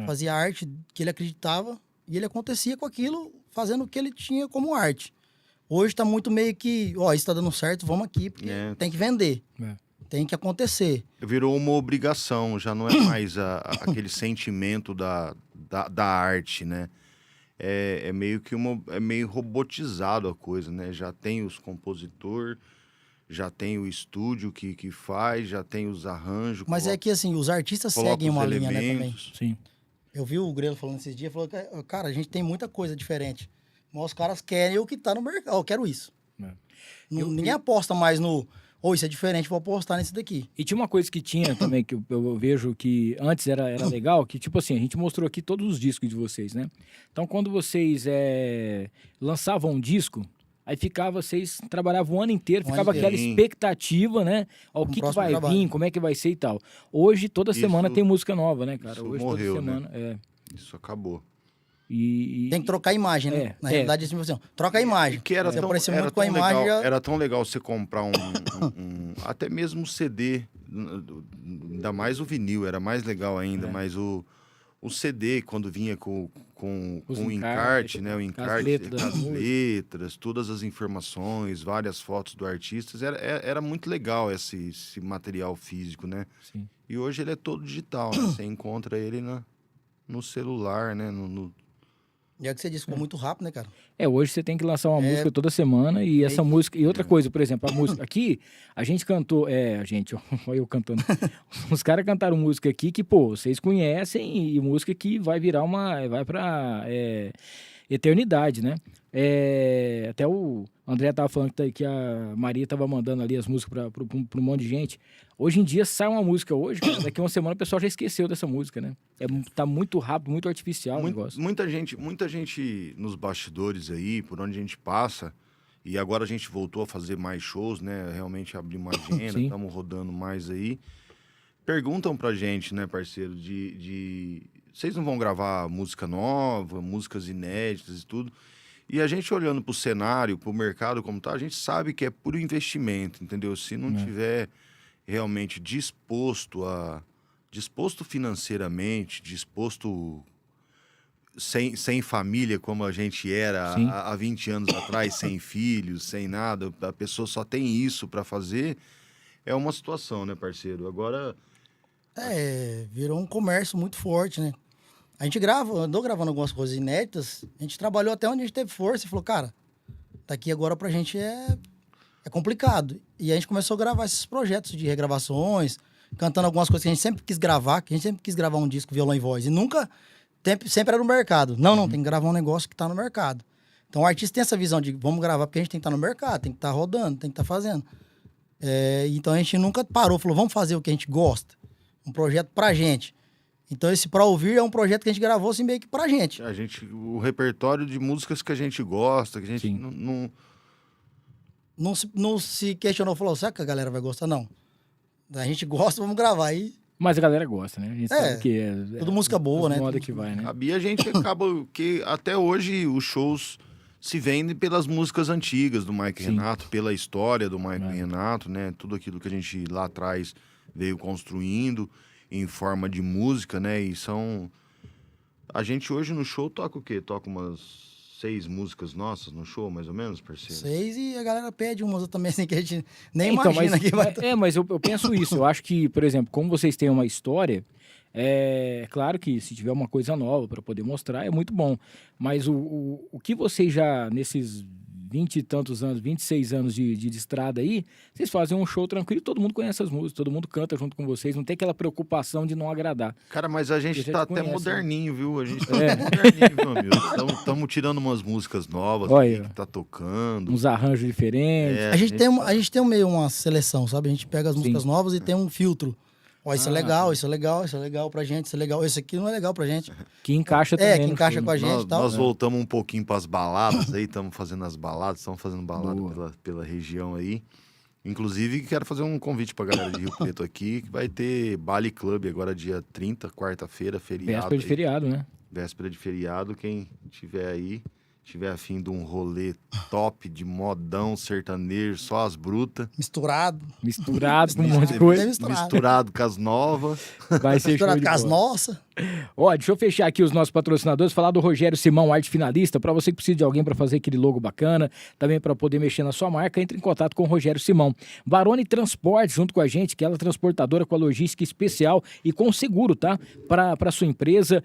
Speaker 8: fazia a arte que ele acreditava e ele acontecia com aquilo, fazendo o que ele tinha como arte. Hoje tá muito meio que, isso tá dando certo, vamos aqui, porque tem que vender. Tem que acontecer.
Speaker 7: Virou uma obrigação, já não é mais aquele sentimento da arte, né? É meio que meio robotizado a coisa, né? Já tem os compositores, já tem o estúdio que faz, já tem os arranjos.
Speaker 8: Mas é que assim, os artistas seguem uma linha, né, também.
Speaker 6: Sim.
Speaker 8: Eu vi o Grelo falando esses dias, falou, cara, a gente tem muita coisa diferente. Mas os caras querem o que tá no mercado. Eu quero isso. Ninguém aposta mais no... isso é diferente, vou apostar nesse daqui.
Speaker 6: E tinha uma coisa que tinha também, que eu vejo que antes era legal, que tipo assim, a gente mostrou aqui todos os discos de vocês, né? Então, quando vocês lançavam um disco, aí vocês trabalhavam o ano inteiro, ficava aquela expectativa, né? O que vai vir, como é que vai ser e tal. Hoje, toda semana tem música nova, né, cara? Hoje,
Speaker 7: morreu,
Speaker 6: toda semana,
Speaker 7: né? Isso acabou.
Speaker 8: Tem que trocar a imagem, né? Na realidade, assim, troca a imagem.
Speaker 7: Que era tão, muito com a imagem. Era tão legal você comprar até mesmo um CD, ainda mais o vinil, era mais legal ainda, mas o CD, quando vinha com o encarte, né? O encarte, as letras, todas as informações, várias fotos do artista, era muito legal esse material físico, né?
Speaker 6: Sim.
Speaker 7: E hoje ele é todo digital, né? Você encontra ele no celular, né?
Speaker 8: E é o que você disse, ficou muito rápido, né, cara?
Speaker 6: Hoje você tem que lançar uma música toda semana e essa música... E outra coisa, por exemplo, a música... Aqui, a gente cantou... olha eu cantando. Os caras cantaram música aqui que, vocês conhecem e música que vai virar vai pra eternidade, né? Até o André tava falando que a Maria tava mandando ali as músicas pra um monte de gente. Hoje em dia sai uma música cara, daqui a uma semana o pessoal já esqueceu dessa música, né? Tá muito rápido, muito artificial o negócio.
Speaker 7: Muita gente nos bastidores aí, por onde a gente passa, e agora a gente voltou a fazer mais shows, né? Realmente abrir uma agenda, estamos rodando mais aí. Perguntam pra gente, né, parceiro, vocês não vão gravar música nova, músicas inéditas e tudo? E a gente olhando pro cenário, pro mercado como tá, a gente sabe que é puro investimento, entendeu? Se não tiver realmente disposto financeiramente, disposto sem família como a gente era há 20 anos atrás, sem filhos, sem nada, a pessoa só tem isso para fazer, é uma situação, né, parceiro? Agora...
Speaker 8: virou um comércio muito forte, né? A gente andou gravando algumas coisas inéditas, a gente trabalhou até onde a gente teve força e falou, cara, daqui agora pra gente é complicado. E a gente começou a gravar esses projetos de regravações, cantando algumas coisas que a gente sempre quis gravar, um disco, violão e voz. E sempre era no mercado. Não, tem que gravar um negócio que tá no mercado. Então o artista tem essa visão de, vamos gravar porque a gente tem que estar no mercado, tem que estar rodando, tem que estar fazendo. Então a gente nunca parou, falou, vamos fazer o que a gente gosta. Um projeto pra gente. Então esse Pra Ouvir é um projeto que a gente gravou assim meio que pra gente.
Speaker 7: O repertório de músicas que a gente gosta, que a gente
Speaker 8: não se questionou, falou, será que a galera vai gostar? Não. A gente gosta, vamos gravar aí.
Speaker 6: Mas a galera gosta, né? A gente sabe que
Speaker 8: tudo música boa, né?
Speaker 6: Moda que vai, né?
Speaker 7: A gente acaba que até hoje os shows se vendem pelas músicas antigas do Mike Renato, pela história do Mike Renato, né? Tudo aquilo que a gente lá atrás veio construindo em forma de música, né? E a gente hoje no show toca o quê? Toca umas 6 músicas nossas no show, mais ou menos, parceiro? 6,
Speaker 8: e a galera pede umas também, assim, que a gente nem imagina que vai...
Speaker 6: Mas eu penso isso. Eu acho que, por exemplo, como vocês têm uma história, é claro que se tiver uma coisa nova para poder mostrar, é muito bom. Mas o que vocês já, nesses 20 e tantos anos, 26 anos de estrada aí, vocês fazem um show tranquilo, todo mundo conhece as músicas, todo mundo canta junto com vocês, não tem aquela preocupação de não agradar.
Speaker 7: Cara, mas a gente tá até moderninho, viu? A gente tá moderninho, meu amigo. Estamos tirando umas músicas novas que tá tocando.
Speaker 6: Uns arranjos diferentes.
Speaker 8: A gente tem meio uma seleção, sabe? A gente pega as músicas novas e tem um filtro. Isso é legal, isso é legal, isso é legal pra gente, isso é legal. Esse aqui não é legal pra gente.
Speaker 6: Que encaixa também.
Speaker 8: Que encaixa com a gente e tal.
Speaker 7: Nós voltamos um pouquinho pras baladas aí, estamos fazendo balada pela região aí. Inclusive, quero fazer um convite pra galera de Rio Preto aqui, que vai ter Bali Club agora dia 30, quarta-feira, feriado.
Speaker 6: Véspera de feriado, né?
Speaker 7: Véspera de feriado, quem tiver aí, tiver afim de um rolê top, de modão, sertanejo, só as brutas.
Speaker 8: Misturado
Speaker 6: com um monte de coisa.
Speaker 7: Misturado com as novas.
Speaker 6: Vai ser show de
Speaker 8: com as
Speaker 6: bola.
Speaker 8: nossas.
Speaker 6: Ó, deixa eu fechar aqui os nossos patrocinadores, falar do Rogério Simão, arte finalista, para você que precisa de alguém para fazer aquele logo bacana, também para poder mexer na sua marca, entre em contato com o Rogério Simão. Baroni Transporte, junto com a gente, que ela é transportadora com a logística especial e com seguro, tá? Para sua empresa,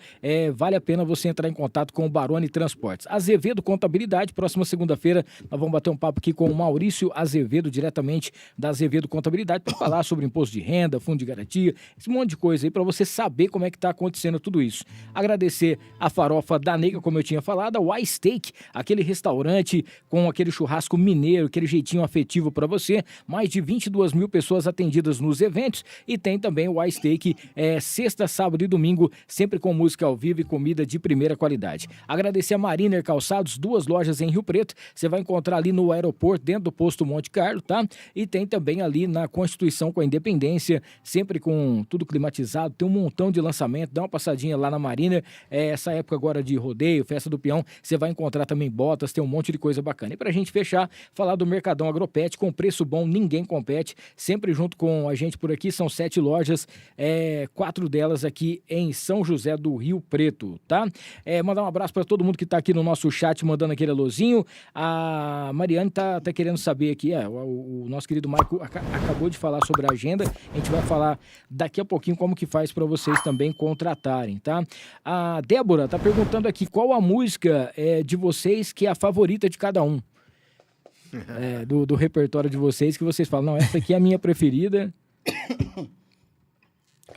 Speaker 6: vale a pena você entrar em contato com o Baroni Transportes. Azevedo Contabilidade, próxima segunda-feira, nós vamos bater um papo aqui com o Maurício Azevedo, diretamente da Azevedo Contabilidade, para falar sobre imposto de renda, fundo de garantia, esse monte de coisa aí, para você saber como é que tá acontecendo tudo isso. Agradecer a Farofa da Nega, como eu tinha falado, a Y-Steak, aquele restaurante com aquele churrasco mineiro, aquele jeitinho afetivo para você, mais de 22 mil pessoas atendidas nos eventos, e tem também o Y-Steak, sexta, sábado e domingo, sempre com música ao vivo e comida de primeira qualidade. Agradecer a Mariner Calçados, 2 lojas em Rio Preto, você vai encontrar ali no aeroporto, dentro do posto Monte Carlo, tá? E tem também ali na Constituição com a Independência, sempre com tudo climatizado, tem um montão de lançamento, dá uma passadinha lá na Mariner, essa época agora de rodeio, festa do peão, você vai encontrar também botas, tem um monte de coisa bacana. E pra gente fechar, falar do Mercadão Agropet, com preço bom, ninguém compete, sempre junto com a gente por aqui, são 7 lojas, 4 delas aqui em São José do Rio Preto, tá? Mandar um abraço para todo mundo que tá aqui no nosso chat, mandando aquele alôzinho. A Mariane tá querendo saber aqui, o nosso querido Marco acabou de falar sobre a agenda, a gente vai falar daqui a pouquinho como que faz para vocês também contratarem, tá? A Débora tá perguntando aqui qual a música de vocês que é a favorita de cada um. Do repertório de vocês, que vocês falam, não, essa aqui é a minha preferida.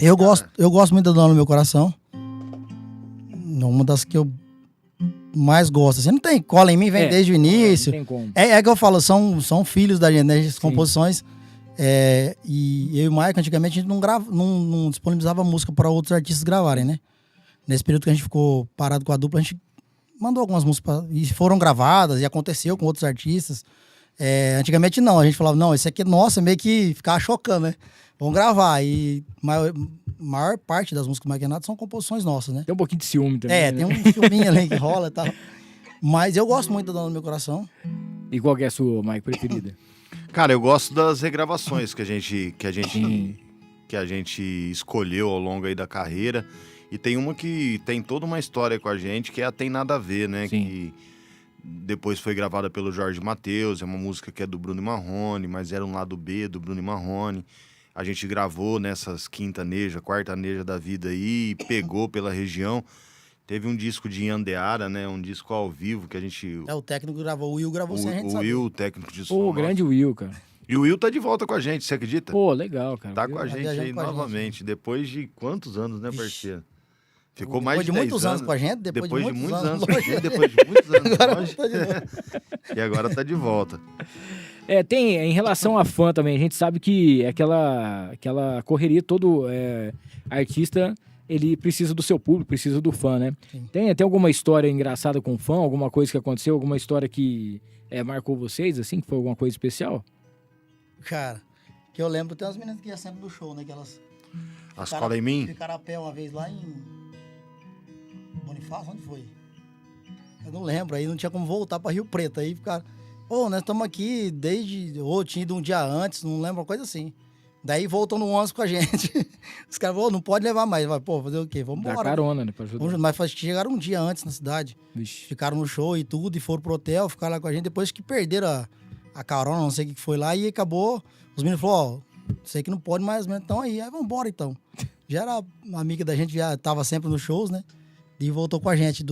Speaker 8: Eu gosto muito da Dona no Meu Coração. Uma das que eu mais gosto. Assim, não tem cola em mim, vem desde o início.
Speaker 6: Não tem como.
Speaker 8: É que eu falo, são filhos da gente, né? As composições. E eu e o Maicon, antigamente, a gente não disponibilizava música para outros artistas gravarem, né? Nesse período que a gente ficou parado com a dupla, a gente mandou algumas músicas e foram gravadas, e aconteceu com outros artistas. Antigamente não, a gente falava, não, esse aqui é nossa, meio que ficava chocando, né? Vamos gravar. E maior parte das músicas do Mike Renato são composições nossas, né?
Speaker 6: Tem um pouquinho de ciúme também.
Speaker 8: Tem um filminho ali que rola e tal. Mas eu gosto muito da Dona do Meu Coração.
Speaker 6: E qual que é a sua, Mike, preferida?
Speaker 7: Cara, eu gosto das regravações que a gente escolheu ao longo aí da carreira. E tem uma que tem toda uma história com a gente, que é a Tem Nada a Ver, né?
Speaker 6: Sim.
Speaker 7: Que depois foi gravada pelo Jorge Mateus, é uma música que é do Bruno e Marrone, mas era um lado B do Bruno e Marrone. A gente gravou nessas quintaneja, quartaneja da vida aí, pegou pela região. Teve um disco de Yandeara, né? Um disco ao vivo que a gente...
Speaker 8: O técnico gravou, o Will gravou sem a gente
Speaker 7: saber. O Will, o técnico de som.
Speaker 6: O grande Will, cara.
Speaker 7: E o Will tá de volta com a gente, você acredita?
Speaker 6: Pô, legal, cara.
Speaker 7: Tá com a gente aí novamente, depois de quantos anos, né, parceiro? Ficou mais de 10 anos.
Speaker 8: Depois de muitos anos com a gente, depois de muitos anos
Speaker 7: com a gente, depois de muitos anos longe. E agora tá de volta.
Speaker 6: Tem, em relação a fã também, a gente sabe que aquela correria, todo artista, ele precisa do seu público, precisa do fã, né? Tem alguma história engraçada com fã, alguma coisa que aconteceu, alguma história que marcou vocês, assim, que foi alguma coisa especial?
Speaker 8: Cara, que eu lembro, tem umas meninas que iam sempre no show, né? Que elas...
Speaker 7: As Cola em Mim?
Speaker 8: Ficaram a pé uma vez lá em Bonifácio, onde foi? Eu não lembro, aí não tinha como voltar pra Rio Preto, aí ficaram... nós estamos aqui desde... Ou tinha ido um dia antes, não lembro, uma coisa assim. Daí voltam no ônibus com a gente. Os caras falaram, não pode levar mais. Mas, fazer o quê? Vamos embora.
Speaker 6: Dá carona, né? Pra ajudar.
Speaker 8: Mas chegaram um dia antes na cidade.
Speaker 6: Vixe.
Speaker 8: Ficaram no show e tudo, e foram pro hotel, ficaram lá com a gente. Depois que perderam a carona, não sei o que foi lá, e acabou. Os meninos falaram, sei que não pode mais, mas estão aí. Aí vamos embora, então. Já era amiga da gente, já tava sempre nos shows, né? E voltou com a gente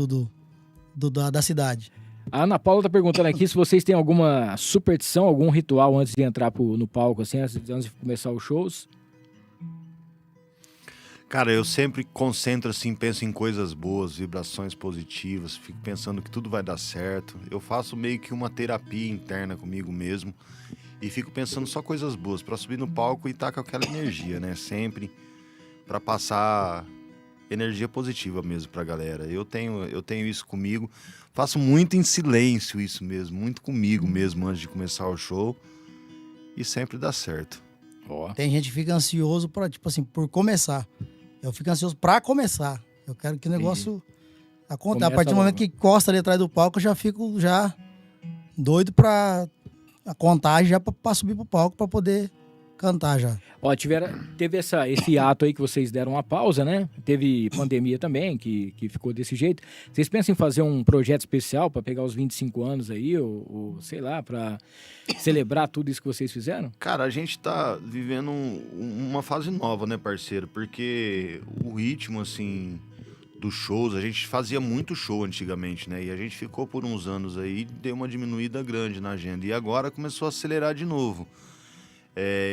Speaker 8: da cidade.
Speaker 6: A Ana Paula tá perguntando aqui se vocês têm alguma superstição, algum ritual antes de entrar no palco, assim, antes de começar os shows.
Speaker 7: Cara, eu sempre concentro, assim, penso em coisas boas, vibrações positivas, fico pensando que tudo vai dar certo. Eu faço meio que uma terapia interna comigo mesmo e fico pensando só coisas boas pra subir no palco e estar com aquela energia, né? Sempre pra passar energia positiva mesmo pra galera. Eu tenho isso comigo. Faço muito em silêncio isso mesmo, muito comigo mesmo antes de começar o show. E sempre dá certo.
Speaker 8: Tem gente que fica ansioso por começar. Eu fico ansioso pra começar. Eu quero que o negócio Acontece. A partir do momento que encosta ali atrás do palco, eu já fico já doido pra a contagem já pra subir pro palco pra poder cantar já.
Speaker 6: Ó, teve esse ato aí que vocês deram uma pausa, né? Teve pandemia também, que ficou desse jeito. Vocês pensam em fazer um projeto especial para pegar os 25 anos aí, ou sei lá, para celebrar tudo isso que vocês fizeram?
Speaker 7: Cara, a gente tá vivendo uma fase nova, né, parceiro? Porque o ritmo, assim, dos shows, a gente fazia muito show antigamente, né? E a gente ficou por uns anos aí, deu uma diminuída grande na agenda. E agora começou a acelerar de novo.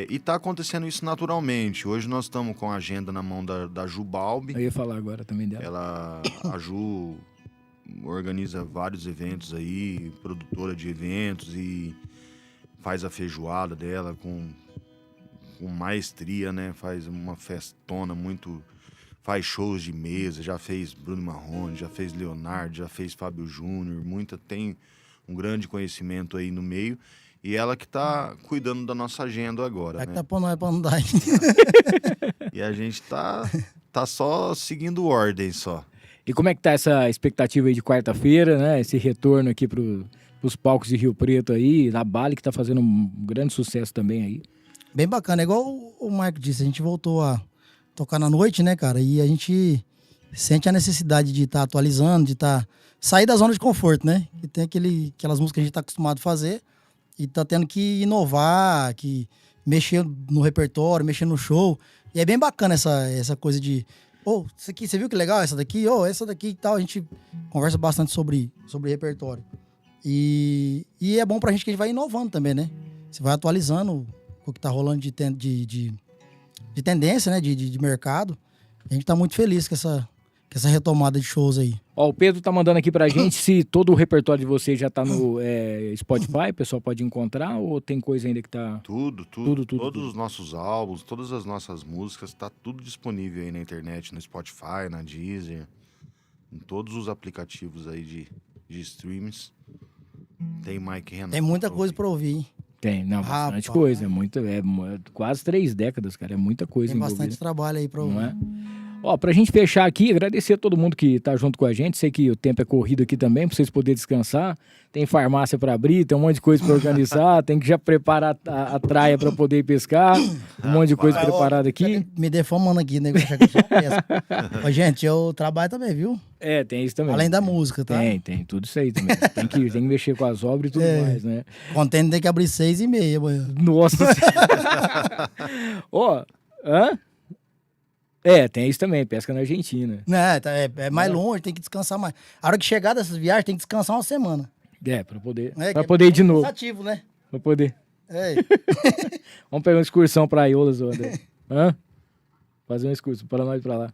Speaker 7: E tá acontecendo isso naturalmente. Hoje nós estamos com a agenda na mão da Ju Balbi.
Speaker 6: Eu ia falar agora também dela.
Speaker 7: A Ju organiza vários eventos aí, produtora de eventos, e faz a feijoada dela com maestria, né? Faz uma festona muito... Faz shows de mesa, já fez Bruno Marrone, já fez Leonardo, já fez Fábio Júnior, tem um grande conhecimento aí no meio. E ela que tá cuidando da nossa agenda agora, né?
Speaker 8: Tá pra nós pra andar aí.
Speaker 7: E a gente tá só seguindo ordem só.
Speaker 6: E como é que tá essa expectativa aí de quarta-feira, né? Esse retorno aqui pros palcos de Rio Preto aí, na Bali, que tá fazendo um grande sucesso também aí.
Speaker 8: Bem bacana, igual o Marco disse, a gente voltou a tocar na noite, né, cara? E a gente sente a necessidade de estar atualizando, de sair da zona de conforto, né? E tem aquelas músicas que a gente tá acostumado a fazer. E tá tendo que inovar, que mexer no repertório, mexer no show. E é bem bacana essa coisa de... isso aqui, você viu que legal essa daqui? Essa daqui e tal. A gente conversa bastante sobre repertório. E é bom pra gente que a gente vai inovando também, né? Você vai atualizando o que tá rolando de tendência, né? De mercado. A gente tá muito feliz com essa retomada de shows aí.
Speaker 6: Ó, o Pedro tá mandando aqui pra gente se todo o repertório de vocês já tá no Spotify, o pessoal pode encontrar, ou tem coisa ainda que tá...
Speaker 7: Tudo. Todos os nossos álbuns, todas as nossas músicas, tá tudo disponível aí na internet, no Spotify, na Deezer, em todos os aplicativos aí de streams. Tem Mike Renato.
Speaker 8: Tem muita coisa pra ouvir, hein?
Speaker 6: Tem, bastante coisa. É quase 3 décadas, cara. É muita coisa
Speaker 8: envolvida. Tem bastante
Speaker 6: envolvida.
Speaker 8: trabalho aí pra ouvir.
Speaker 6: Não é? Ó, pra gente fechar aqui, agradecer a todo mundo que tá junto com a gente. Sei que o tempo é corrido aqui também, pra vocês poderem descansar. Tem farmácia pra abrir, tem um monte de coisa pra organizar. Tem que já preparar a traia pra poder ir pescar. Um monte de coisa preparada aqui.
Speaker 8: Me defamando aqui, né? Ó, gente, eu trabalho também, viu?
Speaker 6: Tem isso também.
Speaker 8: Além da música, tá?
Speaker 6: Tem tudo isso aí também. Tem que mexer com as obras e tudo mais, né?
Speaker 8: Contendo tem que abrir 6h30 amanhã.
Speaker 6: Nossa Ó, tem isso também, pesca na Argentina.
Speaker 8: É mais longe, tem que descansar mais. A hora que chegar dessas viagens, tem que descansar uma semana.
Speaker 6: Pra poder ir de novo.
Speaker 8: Ativo, né?
Speaker 6: Pra poder. Vamos pegar uma excursão pra Iolas, André. Fazer uma excursão para nós ir pra lá.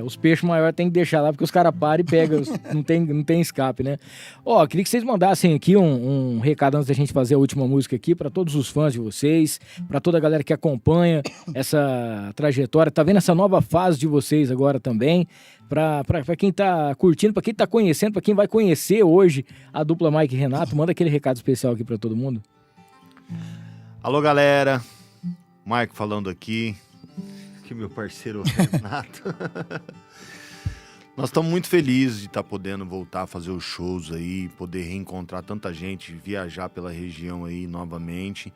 Speaker 6: Os peixes maiores tem que deixar lá, porque os caras param e pegam, não tem escape, né? Ó, queria que vocês mandassem aqui um recado antes da gente fazer a última música aqui para todos os fãs de vocês, para toda a galera que acompanha essa trajetória, tá vendo essa nova fase de vocês agora também, para quem tá curtindo, para quem tá conhecendo, para quem vai conhecer hoje a dupla Mike e Renato, manda aquele recado especial aqui para todo mundo.
Speaker 7: Alô, galera, Mike falando aqui. Que meu parceiro Renato. Nós estamos muito felizes de estar podendo voltar a fazer os shows aí, poder reencontrar tanta gente, viajar pela região aí novamente.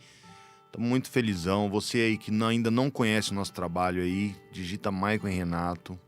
Speaker 7: Estamos muito felizão. Você aí que ainda não conhece o nosso trabalho aí, digita Maicon e Renato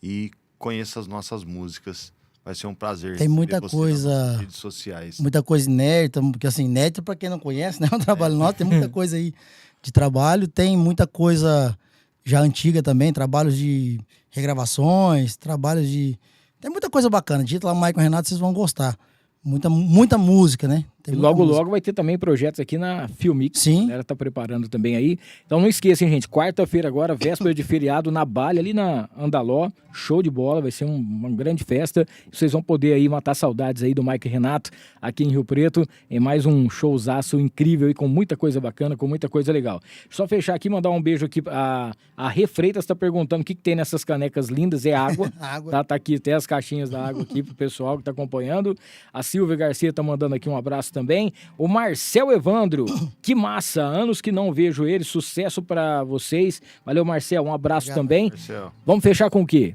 Speaker 7: e conheça as nossas músicas. Vai ser um prazer.
Speaker 8: Tem muita coisa
Speaker 7: nas redes sociais.
Speaker 8: Muita coisa inédita, porque assim, inédita para quem não conhece, né? É um trabalho nosso, tem muita coisa aí de trabalho, tem muita coisa já antiga também, trabalhos de regravações, tem muita coisa bacana. Digita lá Maicon Renato, vocês vão gostar. Muita música, né?
Speaker 6: E logo vai ter também projetos aqui na Filmix.
Speaker 8: Sim.
Speaker 6: A galera tá preparando também aí. Então não esqueçam, gente, quarta-feira agora, véspera de feriado na Bali, ali na Andaló. Show de bola, vai ser uma grande festa. Vocês vão poder aí matar saudades aí do Mike e Renato aqui em Rio Preto. Em mais um showzaço incrível e com muita coisa bacana, com muita coisa legal. Só fechar aqui, mandar um beijo aqui. A Refreitas tá perguntando o que tem nessas canecas lindas. É água.
Speaker 8: Água.
Speaker 6: Tá aqui até as caixinhas da água aqui pro pessoal que tá acompanhando. A Silvia Garcia tá mandando aqui um abraço também. O Marcel Evandro, que massa, anos que não vejo ele, sucesso pra vocês. Valeu, Marcel, um abraço. Obrigado, também.
Speaker 7: Marcel.
Speaker 6: Vamos fechar com o quê?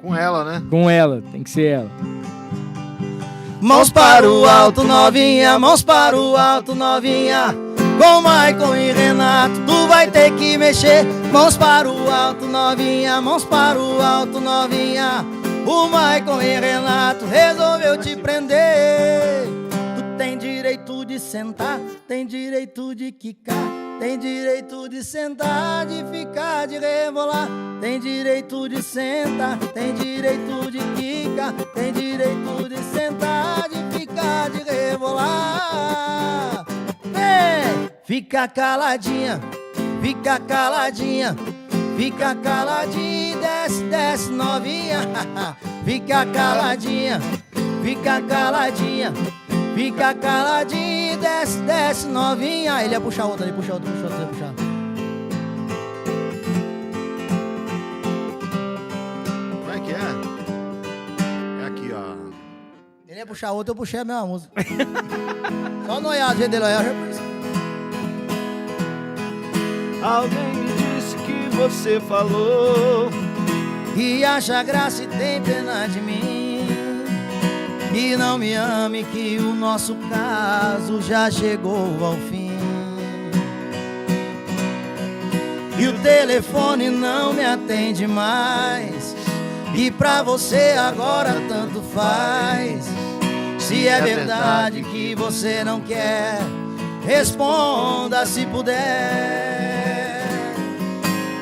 Speaker 7: Com ela, né?
Speaker 6: Com ela, tem que ser ela.
Speaker 8: Mãos para o alto, novinha, mãos para o alto, novinha. Com Maicon e Renato, tu vai ter que mexer. Mãos para o alto, novinha, mãos para o alto, novinha. O Maicon e Renato resolveu te prender. Tu tem direito de sentar, tem direito de quicar, tem direito de sentar, de ficar, de rebolar. Tem direito de sentar, tem direito de quicar, tem direito de sentar, de ficar, de rebolar. Vem, fica caladinha, fica caladinha, fica caladinha, desce, desce novinha. Fica caladinha, fica caladinha, fica caladinha, desce, desce novinha. Ele ia puxar outra, ele puxa outra, puxa outra, ele ia puxar.
Speaker 7: Como é que é? É aqui, ó.
Speaker 8: Ele ia puxar outra, eu puxei a mesma música. Só no olhar, o jeito dele olhar, eu já conheci.
Speaker 9: Alguém me disse que você falou
Speaker 8: E acha graça e tem pena de mim, e não me ame, que o nosso caso já chegou ao fim. E o telefone não me atende mais, e pra você agora tanto faz. Se é verdade que você não quer, responda se puder.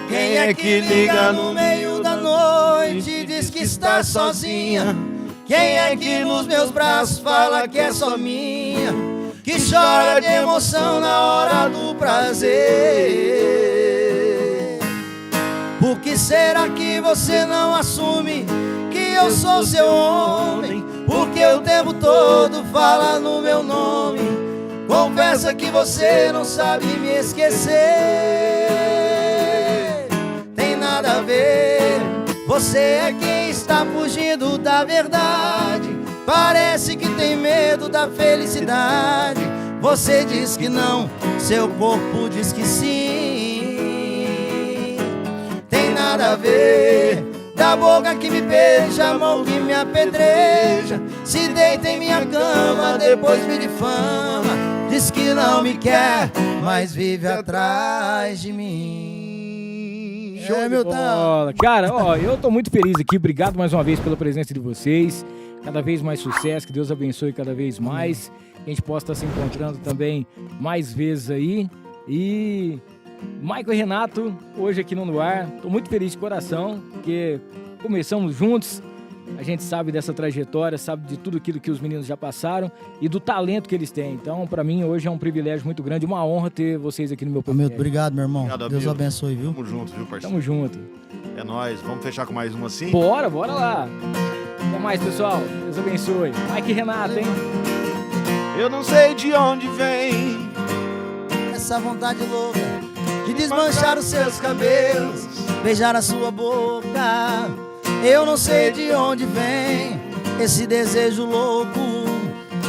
Speaker 8: Quem é que liga no meio da noite e diz que está sozinha? Quem é que nos meus braços fala que é só minha? Que chora de emoção na hora do prazer? Por que será que você não assume que eu sou seu homem? Porque o tempo todo fala no meu nome. Confessa que você não sabe me esquecer. Tem nada a ver, você é quem está fugindo da verdade. Parece que tem medo da felicidade. Você diz que não, seu corpo diz que sim. Tem nada a ver, da boca que me beija, a mão que me apedreja. Se deita em minha cama, depois me difama. Diz que não me quer, mas vive atrás de mim.
Speaker 6: Show de bola. Cara, ó, eu tô muito feliz aqui. Obrigado mais uma vez pela presença de vocês. Cada vez mais sucesso, que Deus abençoe cada vez mais. Que a gente possa estar se encontrando também mais vezes aí. E Maicon e Renato, hoje aqui no Ar. Tô muito feliz de coração, porque começamos juntos. A gente sabe dessa trajetória, sabe de tudo aquilo que os meninos já passaram e do talento que eles têm. Então, pra mim, hoje é um privilégio muito grande, uma honra ter vocês aqui no meu podcast.
Speaker 8: Obrigado, meu irmão.
Speaker 7: Obrigado,
Speaker 8: Deus
Speaker 7: amigo.
Speaker 8: abençoe, viu?
Speaker 7: Tamo junto, viu, parceiro?
Speaker 6: Tamo junto.
Speaker 7: É nóis. Vamos fechar com mais um assim?
Speaker 6: Bora lá. Até mais, pessoal. Deus abençoe. Maicon e Renato, hein?
Speaker 9: Eu não sei de onde vem
Speaker 8: Essa vontade louca de desmanchar os seus cabelos, beijar a sua boca. Eu não sei de onde vem esse desejo louco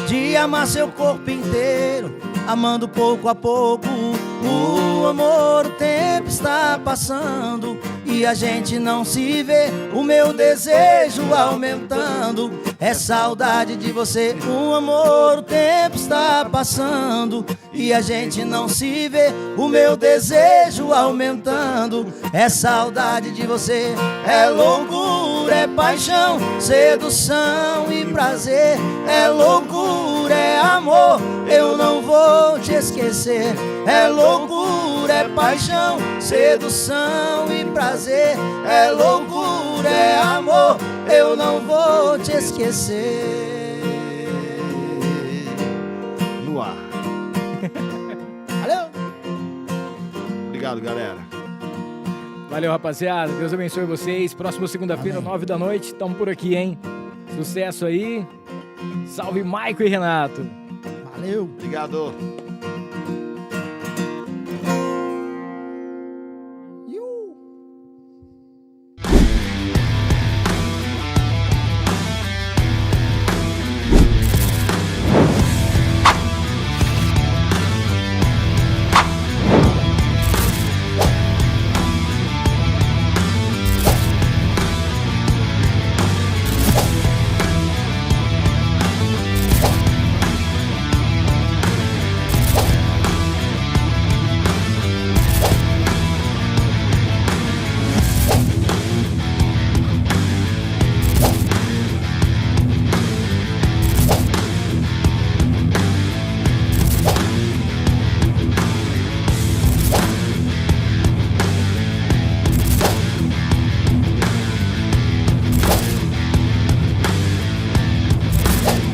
Speaker 8: de amar seu corpo inteiro, amando pouco a pouco. O amor, o tempo está passando e a gente não se vê. O meu desejo aumentando, é saudade de você. O amor, o tempo está passando e a gente não se vê. O meu desejo aumentando, é saudade de você. É loucura, é paixão, sedução e prazer. É loucura, é amor, eu não vou te esquecer. É loucura, é paixão, sedução e prazer. É loucura, é amor, eu não vou te esquecer.
Speaker 7: No ar.
Speaker 8: Valeu!
Speaker 7: Obrigado, galera.
Speaker 6: Valeu, rapaziada. Deus abençoe vocês. Próxima segunda-feira, 9 da noite. Tamo por aqui, hein? Sucesso aí. Salve, Maicon e Renato.
Speaker 8: Valeu!
Speaker 7: Obrigado.
Speaker 5: News.